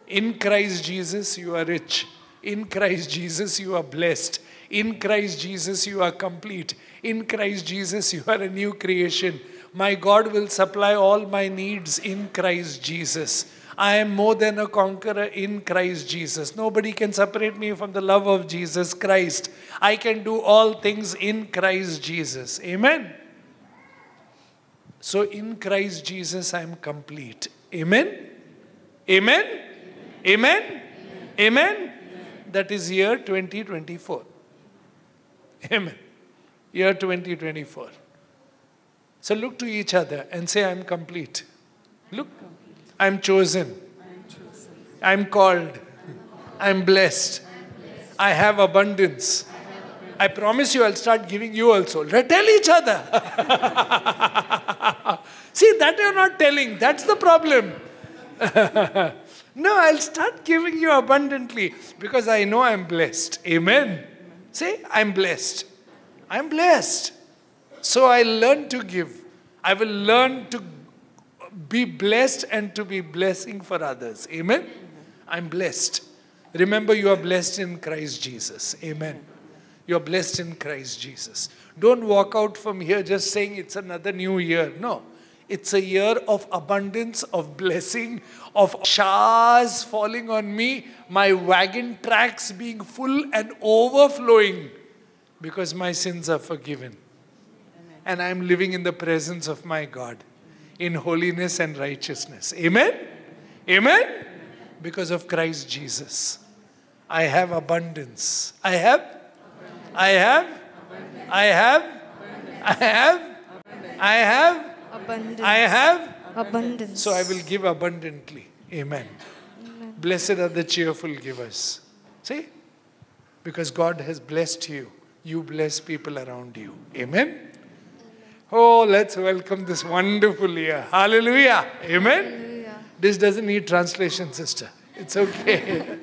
In Christ Jesus, you are rich. In Christ Jesus, you are blessed. In Christ Jesus, you are complete. In Christ Jesus, you are a new creation. My God will supply all my needs in Christ Jesus. I am more than a conqueror in Christ Jesus. Nobody can separate me from the love of Jesus Christ. I can do all things in Christ Jesus. Amen. So in Christ Jesus, I am complete. Amen. Amen. Amen. Amen. That is year 2024. Amen. Year 2024. So look to each other and say, I am complete. Look. I am chosen. I am called. I am blessed. I have abundance. I promise you I'll start giving you also. Tell each other. See, that you're not telling. That's the problem. No, I'll start giving you abundantly because I know I'm blessed. Amen. Say, I'm blessed. I'm blessed. So I learn to give. I will learn to be blessed and to be blessing for others. Amen? I'm blessed. Remember, you are blessed in Christ Jesus. Amen. You are blessed in Christ Jesus. Don't walk out from here just saying it's another new year. No. It's a year of abundance, of blessing, of showers falling on me, my wagon tracks being full and overflowing because my sins are forgiven. Amen. And I'm living in the presence of my God in holiness and righteousness. Amen? Amen? Because of Christ Jesus. I have abundance. I have abundance. So I will give abundantly. Amen. Amen. Blessed are the cheerful givers. See? Because God has blessed you. You bless people around you. Amen. Oh, let's welcome this wonderful year. Hallelujah. Amen. Hallelujah. This doesn't need translation, sister. It's okay.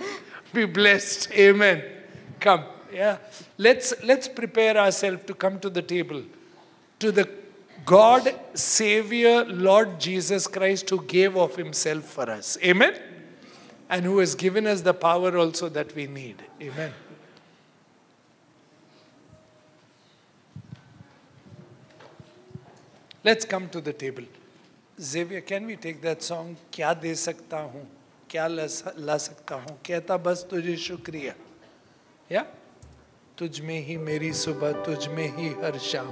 Be blessed. Amen. Come. Yeah. Let's prepare ourselves to come to the table. To the God, Savior, Lord Jesus Christ, who gave of himself for us. Amen. And who has given us the power also that we need. Amen. Let's come to the table. Xavier, can we take that song? क्या दे सकता हूँ, क्या ला सकता हूँ, कहता बस तुझे शुक्रिया. या तुझ में ही मेरी सुबह, तुझ में ही हर शाम,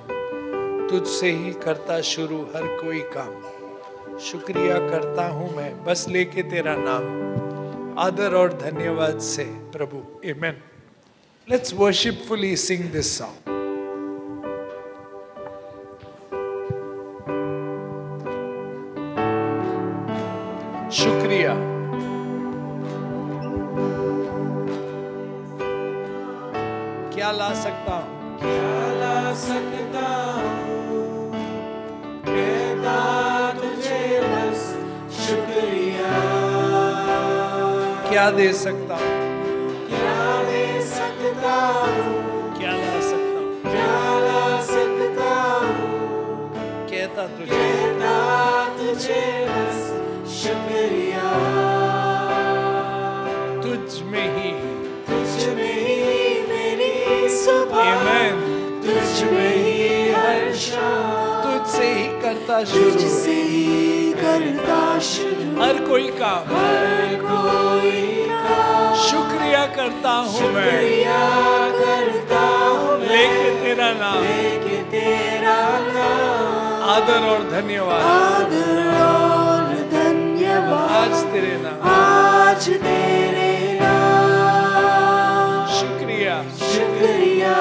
तुझसे ही करता शुरू हर कोई काम. शुक्रिया करता हूँ मैं बस लेके तेरा नाम, आदर और धन्यवाद से प्रभु. Amen. Let's worshipfully sing this song. शुक्रिया. क्या ला सकता हूँ, क्या ला सकता हूँ, कहता तुझे बस शुक्रिया. क्या दे सकता हूँ, क्या दे सकता हूँ, क्या ला सकता हूँ, क्या ला सकता हूँ, कहता तुझे कहता तुझे बस शुक्रिया. तुझ में ही मेरी सुबह, Amen. तुझ में ही हर शाम, तुझसे ही करता शुरू तुझसे ही करता शुरू हर कोई काम. हर कोई काम. शुक्रिया करता हूँ मैं शुक्रिया करता हूँ मैं लेके तेरा नाम, लेके तेरा नाम. आदर और धन्यवाद आदर और धन्यवाद आज तेरे नाम. आज तेरे नाम. शुक्रिया शुक्रिया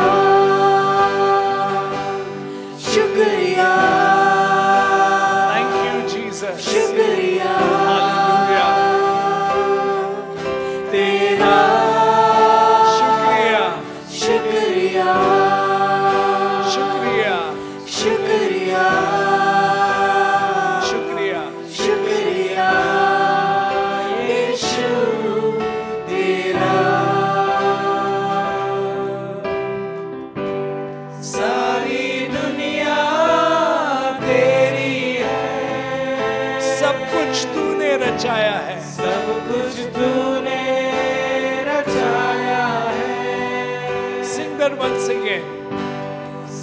together once again.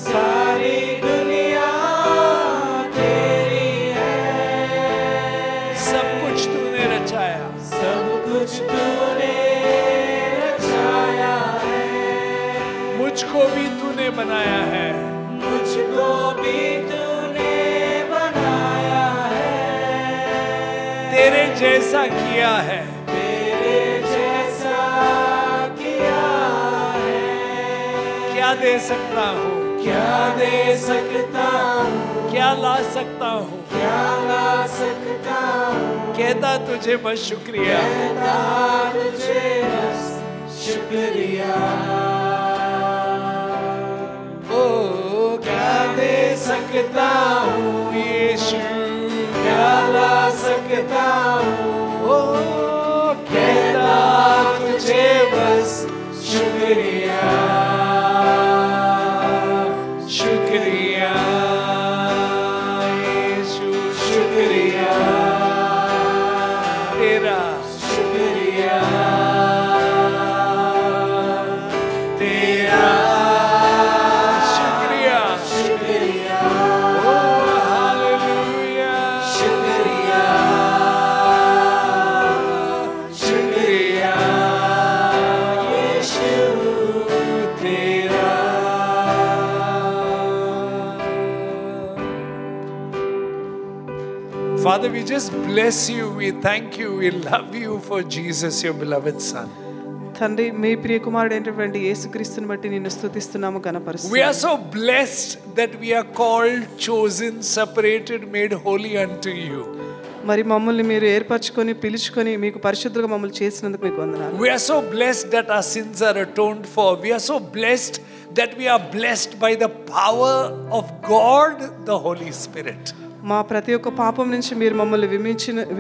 सारी दुनिया तेरी है, सब कुछ तूने रचाया, सब कुछ तूने रचाया है, मुझको भी तूने बनाया है, मुझको भी तूने बनाया है, तेरे जैसा किया है, तेरे जैसा किया है, क्या दे सकता हूँ, क्या दे सकता हूँ, क्या ला सकता हूँ, क्या ला सकता हूँ, कहता तुझे बस शुक्रिया, कहता तुझे बस शुक्रिया। ओ क्या दे सकता हूँ यीशु, क्या ला सकता हूँ, ओ कहता तुझे बस शुक्रिया, शुक्रिया यीशु, शुक्रिया तेरा, शुक्रिया तेरा, शुक्रिया, शुक्रिया, ओ हालेलुया, शुक्रिया, शुक्रिया यीशु तेरा। Father, we just bless you, we thank you, we love you for Jesus, your beloved Son. తండ్రి మీ ప్రియ కుమారుడైనటువంటి యేసుక్రీస్తుని బట్టి నిన్ను స్తుతిస్తున్నాము We గణపరుస్తున్నాము. are so blessed that we are called, chosen, separated, made holy unto you. మరి మమ్మల్ని మీరు ఏర్పరచుకొని పిలుచుకొని మీకు పరిశుద్ధంగా మమ్మల్ని చేసినందుకు మీకు వందనాలు. We are so blessed that our sins are atoned for. We are so blessed that we are blessed by the power of God, the Holy Spirit. మా ప్రతి ఒక్క పాపం నుంచి మీరు మమ్మల్ని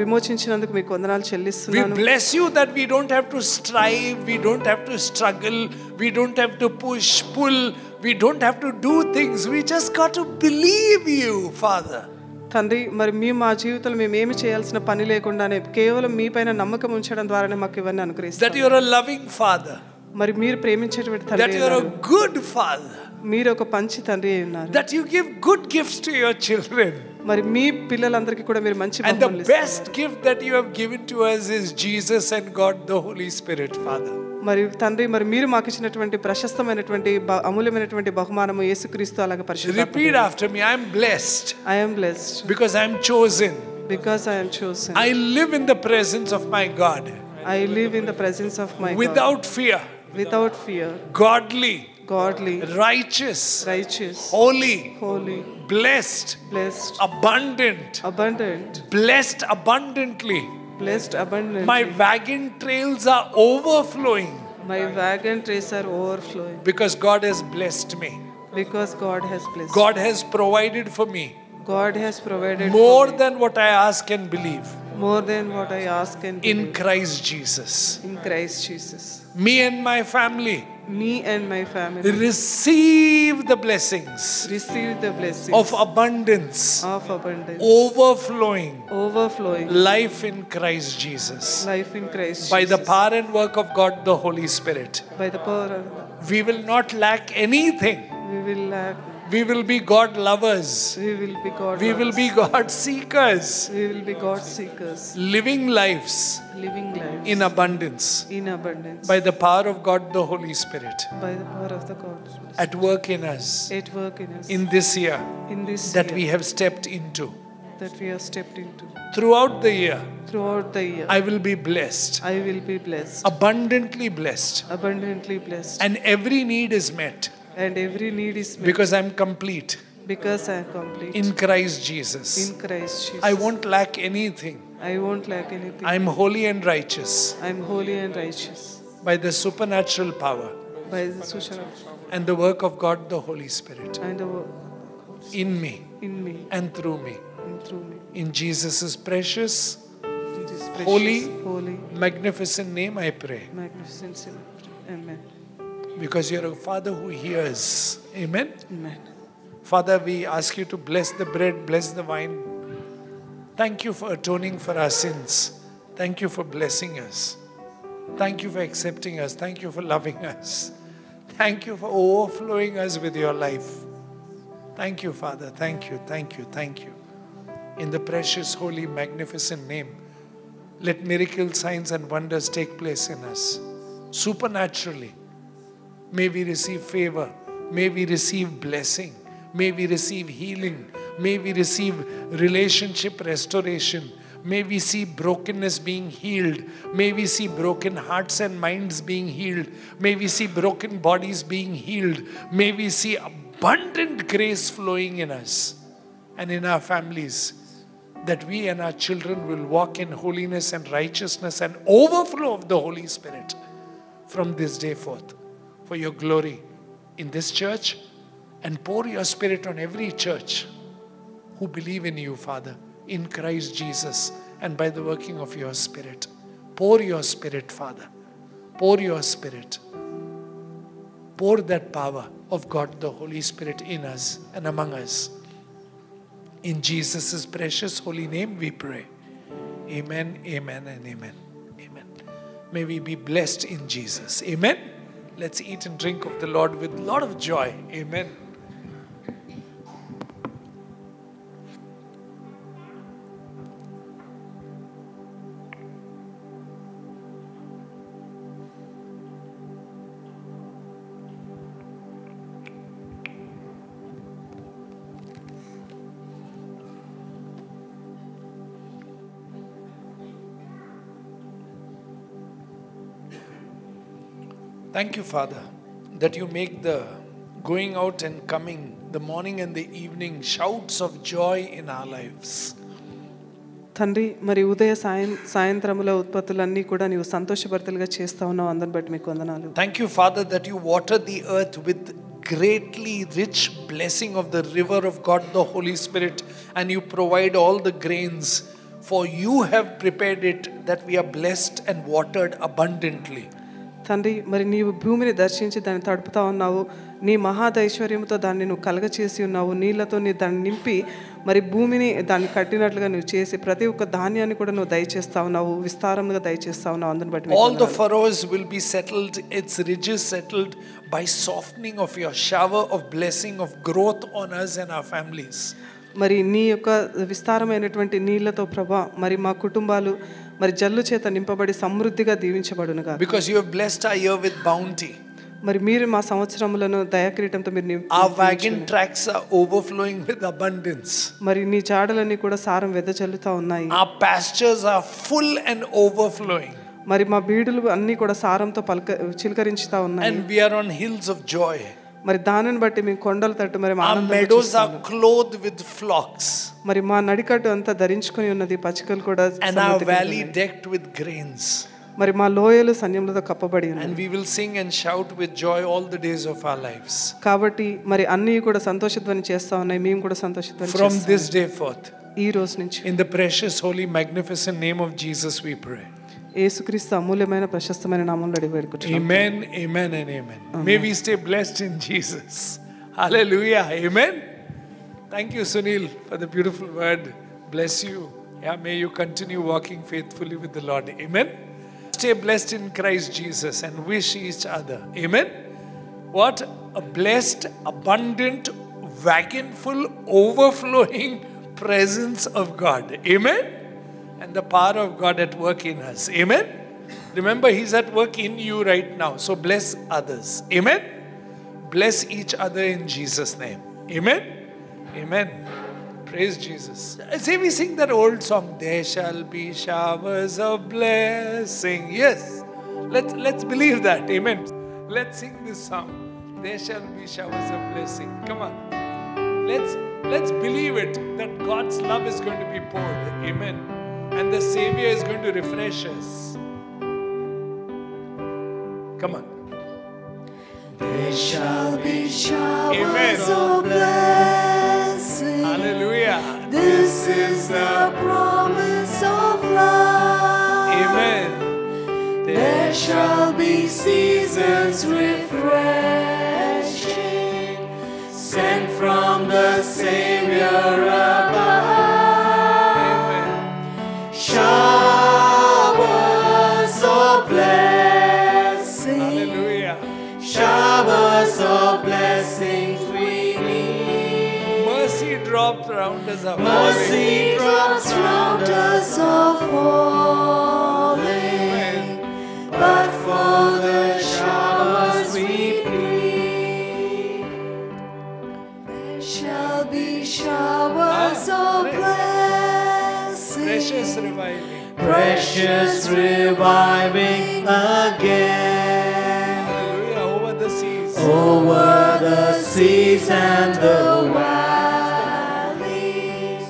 విమోచించినందుకు మీకు వందనాలు We చెల్లిస్తున్నాను. bless you that we don't have to strive, we don't have to struggle, we don't have to push, pull, we don't have to do things. We just got to believe you, Father. తండ్రి మరి మేము మా జీవితంలో మేము ఏమి చేయాల్సిన పని లేకుండానే కేవలం మీ పైన నమ్మకం ఉంచడం ద్వారానే మాకు ఇవన్నీ That అనుగ్రహిస్తారు. you're a loving Father, మరి మీరు ప్రేమించేటువంటి that తండ్రి you're a ఉన్నారు. good Father, మీరు ఒక పంచి తండ్రి అయి ఉన్నారు. that you give good gifts to your children. మరి మీ పిల్లలందరికీ కూడా మీరు మంచి And the బహుమతులు ఇస్తారు. best gift that you have given to us is Jesus and God, the Holy Spirit, Father. మరి తండ్రి మరి మీరు మాకు ఇచ్చినటువంటి ప్రశస్తమైనటువంటి అమూల్యమైనటువంటి బహుమానము యేసుక్రీస్తు అలాగే పరిశుద్ధాత్మ. Repeat after me. I am blessed I am blessed because I am chosen. because I am chosen. I live in the presence of my God I live in the presence of my God without fear, without fear, godly, godly, righteous, righteous, holy, holy, blessed, blessed, abundant, abundant, blessed abundantly. blessed abundantly. My wagon trails are overflowing My wagon trays are overflowing because God has blessed me. because God has blessed. God has provided for me God has provided more for me, than what I ask and believe more than what I ask and in believe. Christ Jesus. In Christ Jesus. Me and my family Me and my family receive the blessings receive the blessings of abundance, of abundance, overflowing overflowing life in Christ Jesus. life in Christ By the Jesus. power and work of God, the Holy Spirit, By the power of we will not lack anything. we will lack, We will be God lovers. we will be God We will be lovers. God seekers, We will be God seekers, living lives living lives in abundance in abundance by the power of God, the Holy Spirit, by the power of the God at work in us at work in us in this year in this that year we have stepped into. that we have stepped into. Throughout the year, Throughout the year I will be blessed, I will be blessed, abundantly blessed, abundantly blessed, and every need is met and every need is met because I'm complete because I am complete in Christ Jesus. in Christ Jesus. I won't lack anything. I won't lack anything. I'm holy and righteous I am holy and righteous by the supernatural power by the social and the work of God, the Holy Spirit, and the work in me in me and through me. and through me. In Jesus' precious, In this precious, Holy, holy, magnificent name I pray. magnificent name. Amen. Because you're a Father who hears. Amen. Amen. Father, we ask you to bless the bread, bless the wine. Thank you for atoning for our sins. Thank you for blessing us. Thank you for accepting us. Thank you for loving us. Thank you for overflowing us with your life. Thank you, Father. Thank you, thank you, thank you. In the precious, holy, magnificent name, let miracles, signs, and wonders take place in us. Supernaturally, may we receive favor. May we receive blessing. May we receive healing. May we receive relationship restoration. May we see brokenness being healed. May we see broken hearts and minds being healed. May we see broken bodies being healed. May we see abundant grace flowing in us and in our families, that we and our children will walk in holiness and righteousness and overflow of the Holy Spirit from this day forth for your glory in this church, and pour your Spirit on every church who believe in you, Father, in Christ Jesus, and by the working of your Spirit. Pour your Spirit, Father. Pour your Spirit. Pour that power of God, the Holy Spirit, in us and among us. In Jesus' precious holy name we pray. Amen, amen, and amen. Amen. May we be blessed in Jesus. Amen. Let's eat and drink of the Lord with a lot of joy. Amen. Thank you, Father, that you make the going out and coming, the morning and the evening, shouts of joy in our lives. తండ్రి, మరి ఉదయ సాయంత్రముల ఉత్పత్తులన్నీ కూడా నీవు సంతోషభరితలుగా చేస్తా ఉన్నావు. అందరిని బట్టి మీకు వందనాలు. Thank you, Father, that you water the earth with greatly rich blessing of the river of God, the Holy Spirit, and you provide all the grains, for you have prepared it that we are blessed and watered abundantly. తండ్రి, మరి నీవు భూమిని దర్శించి దాన్ని తడుపుతా ఉన్నావు. నీ మహాదైశ్వర్యంతో దాన్ని నువ్వు కలగచేసి ఉన్నావు. నీళ్లతో నీ దాన్ని నింపి మరి భూమిని దాన్ని కట్టినట్లుగా నువ్వు చేసి ప్రతి ఒక్క ధాన్యాన్ని కూడా నువ్వు దయచేస్తా ఉన్నావు, విస్తారంగా దయచేస్తా ఉన్నావు. అందుని బట్టి all the furrows will be settled, its ridges settled by softening of your shower of blessing of growth on us and our families. మరి నీ యొక్క విస్తారమైనటువంటి నీళ్లతో ప్రభా మరి మా కుటుంబాలు మరి జల్లు చేత నింపబడి సమృద్ధిగా దీవించబడునుగా. Because you have blessed our year with bounty. మరి మీరు మా సంవత్సరములను దయాకిరీటంతో మీరు our wagon tracks are overflowing with abundance. మరి నీ జాడలన్నీ కూడా సారం వెదజల్లుతా ఉన్నాయి. our pastures are full and overflowing. మరి మా బీడులు అన్నీ కూడా సారంతో చిలకరించుతా ఉన్నాయి. and we are on hills of joy. మరి దానిని బట్టి మేము కొండల తట్టు మరి our meadows are clothed with flocks. మరి మా నడికట్టు అంతా ధరించుకొని ఉన్నది, పచ్చికలు కూడా. and our valley decked with grains. మరి మా లోయలు సన్యములతో కప్పబడి ఉన్నాయి. and we will sing and shout with joy all the days of our lives. కాబట్టి మరి అన్నీ కూడా సంతోషధ్వని చేస్తా ఉన్నాయి, మేము కూడా సంతోషధ్వని చేస్తాం. from this day forth, ఈ రోజు నుంచి in the precious holy magnificent name of Jesus we pray. యేసుక్రీస్తు అమూల్యమైన ప్రశస్తమైన నామములో అడిగి వేడుకుంటున్నాం. Amen, amen and amen. May we stay blessed in Jesus. Hallelujah. Amen. Thank you, Sunil, for the beautiful word. Bless you. Yeah, may you continue walking faithfully with the Lord. Amen. Stay blessed in Christ Jesus and wish each other. Amen. What a blessed, abundant, wagonful, overflowing presence of God. Amen. And the power of God at work in us. Amen. Remember, He's at work in you right now. So bless others. Amen. Bless each other in Jesus' name. Amen. Amen. Praise Jesus. Say we sing that old song, there shall be showers of blessing. Yes. Let's believe that. Amen. Let's sing this song. There shall be showers of blessing. Come on. Let's believe it, that God's love is going to be poured. Amen. And the Savior is going to refresh us. Come on. There shall be showers Amen. of blessing. Hallelujah. This is the promise of love. Amen. There shall be seasons refreshing, sent from the Savior above. Showers of blessing, Hallelujah. Showers of blessings we need. Mercy drops round us are Mercy drops round us are falling. But for the showers we plead. There shall be showers of blessing. Precious reviving. Precious reviving again. Hallelujah. Over the seas. Over the seas and the valleys.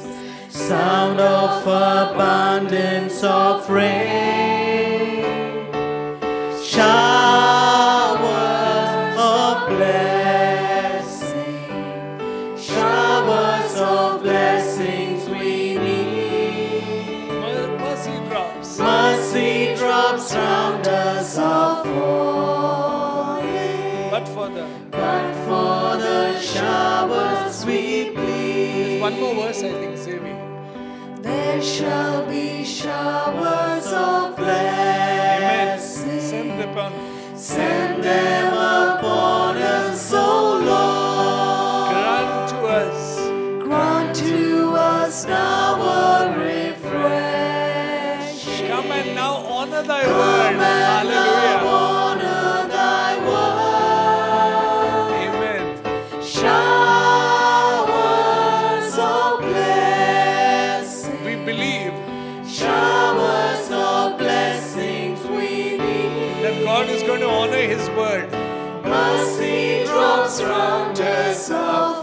Sound of abundance of rain. Showers of blessing. Showers of blessings we need. Mercy drops. Mercy drops round us are falling. But for the showers we plead. one more verse, I think, Sevi. There shall be showers of Amen. blessing. Send them upon us, O Lord. Grant to us now a refresh. Come and now honor thy word. Hallelujah. Honor thy word. Amen. Showers of blessing. We believe Showers of blessings we need. that God is going to honor his word. Mercy drops round us are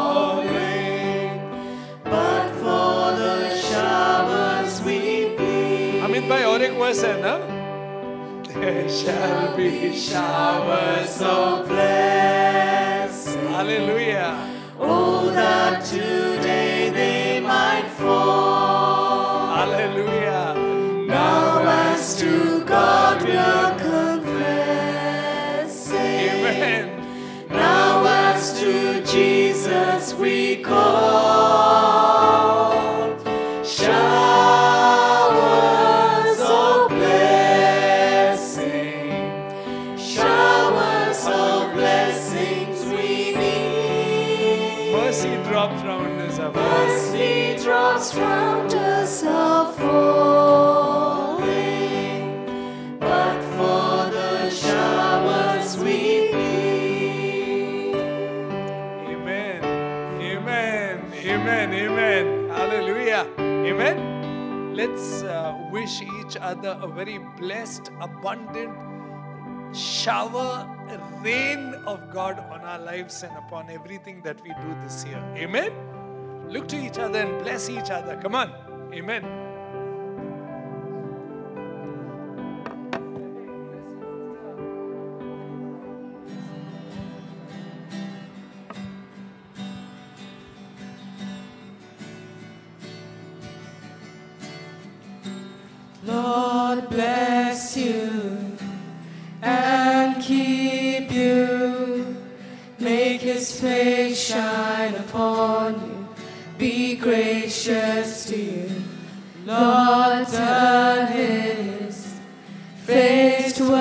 falling. But for the showers we plead. Amit bhai aur ek verse hai na? There Shall be showers of blessing. Hallelujah. Oh, that today they might fall. Hallelujah. Now as to God we are confessing. Amen. Now as to Jesus we call. Showers of blessing. Showers of blessings we need. Mercy drops round us. Mercy drops round us are falling. But for the showers we plead. Amen. Amen. Amen. Amen. Hallelujah. Amen. Let's wish each other a very blessed, abundant shower, rain of God on our lives and upon everything that we do this year. Amen. Look to each other and bless each other. Come on. Amen. Lord bless you and keep you. Make his face shine upon you. Be gracious to you. Lord turn his face toward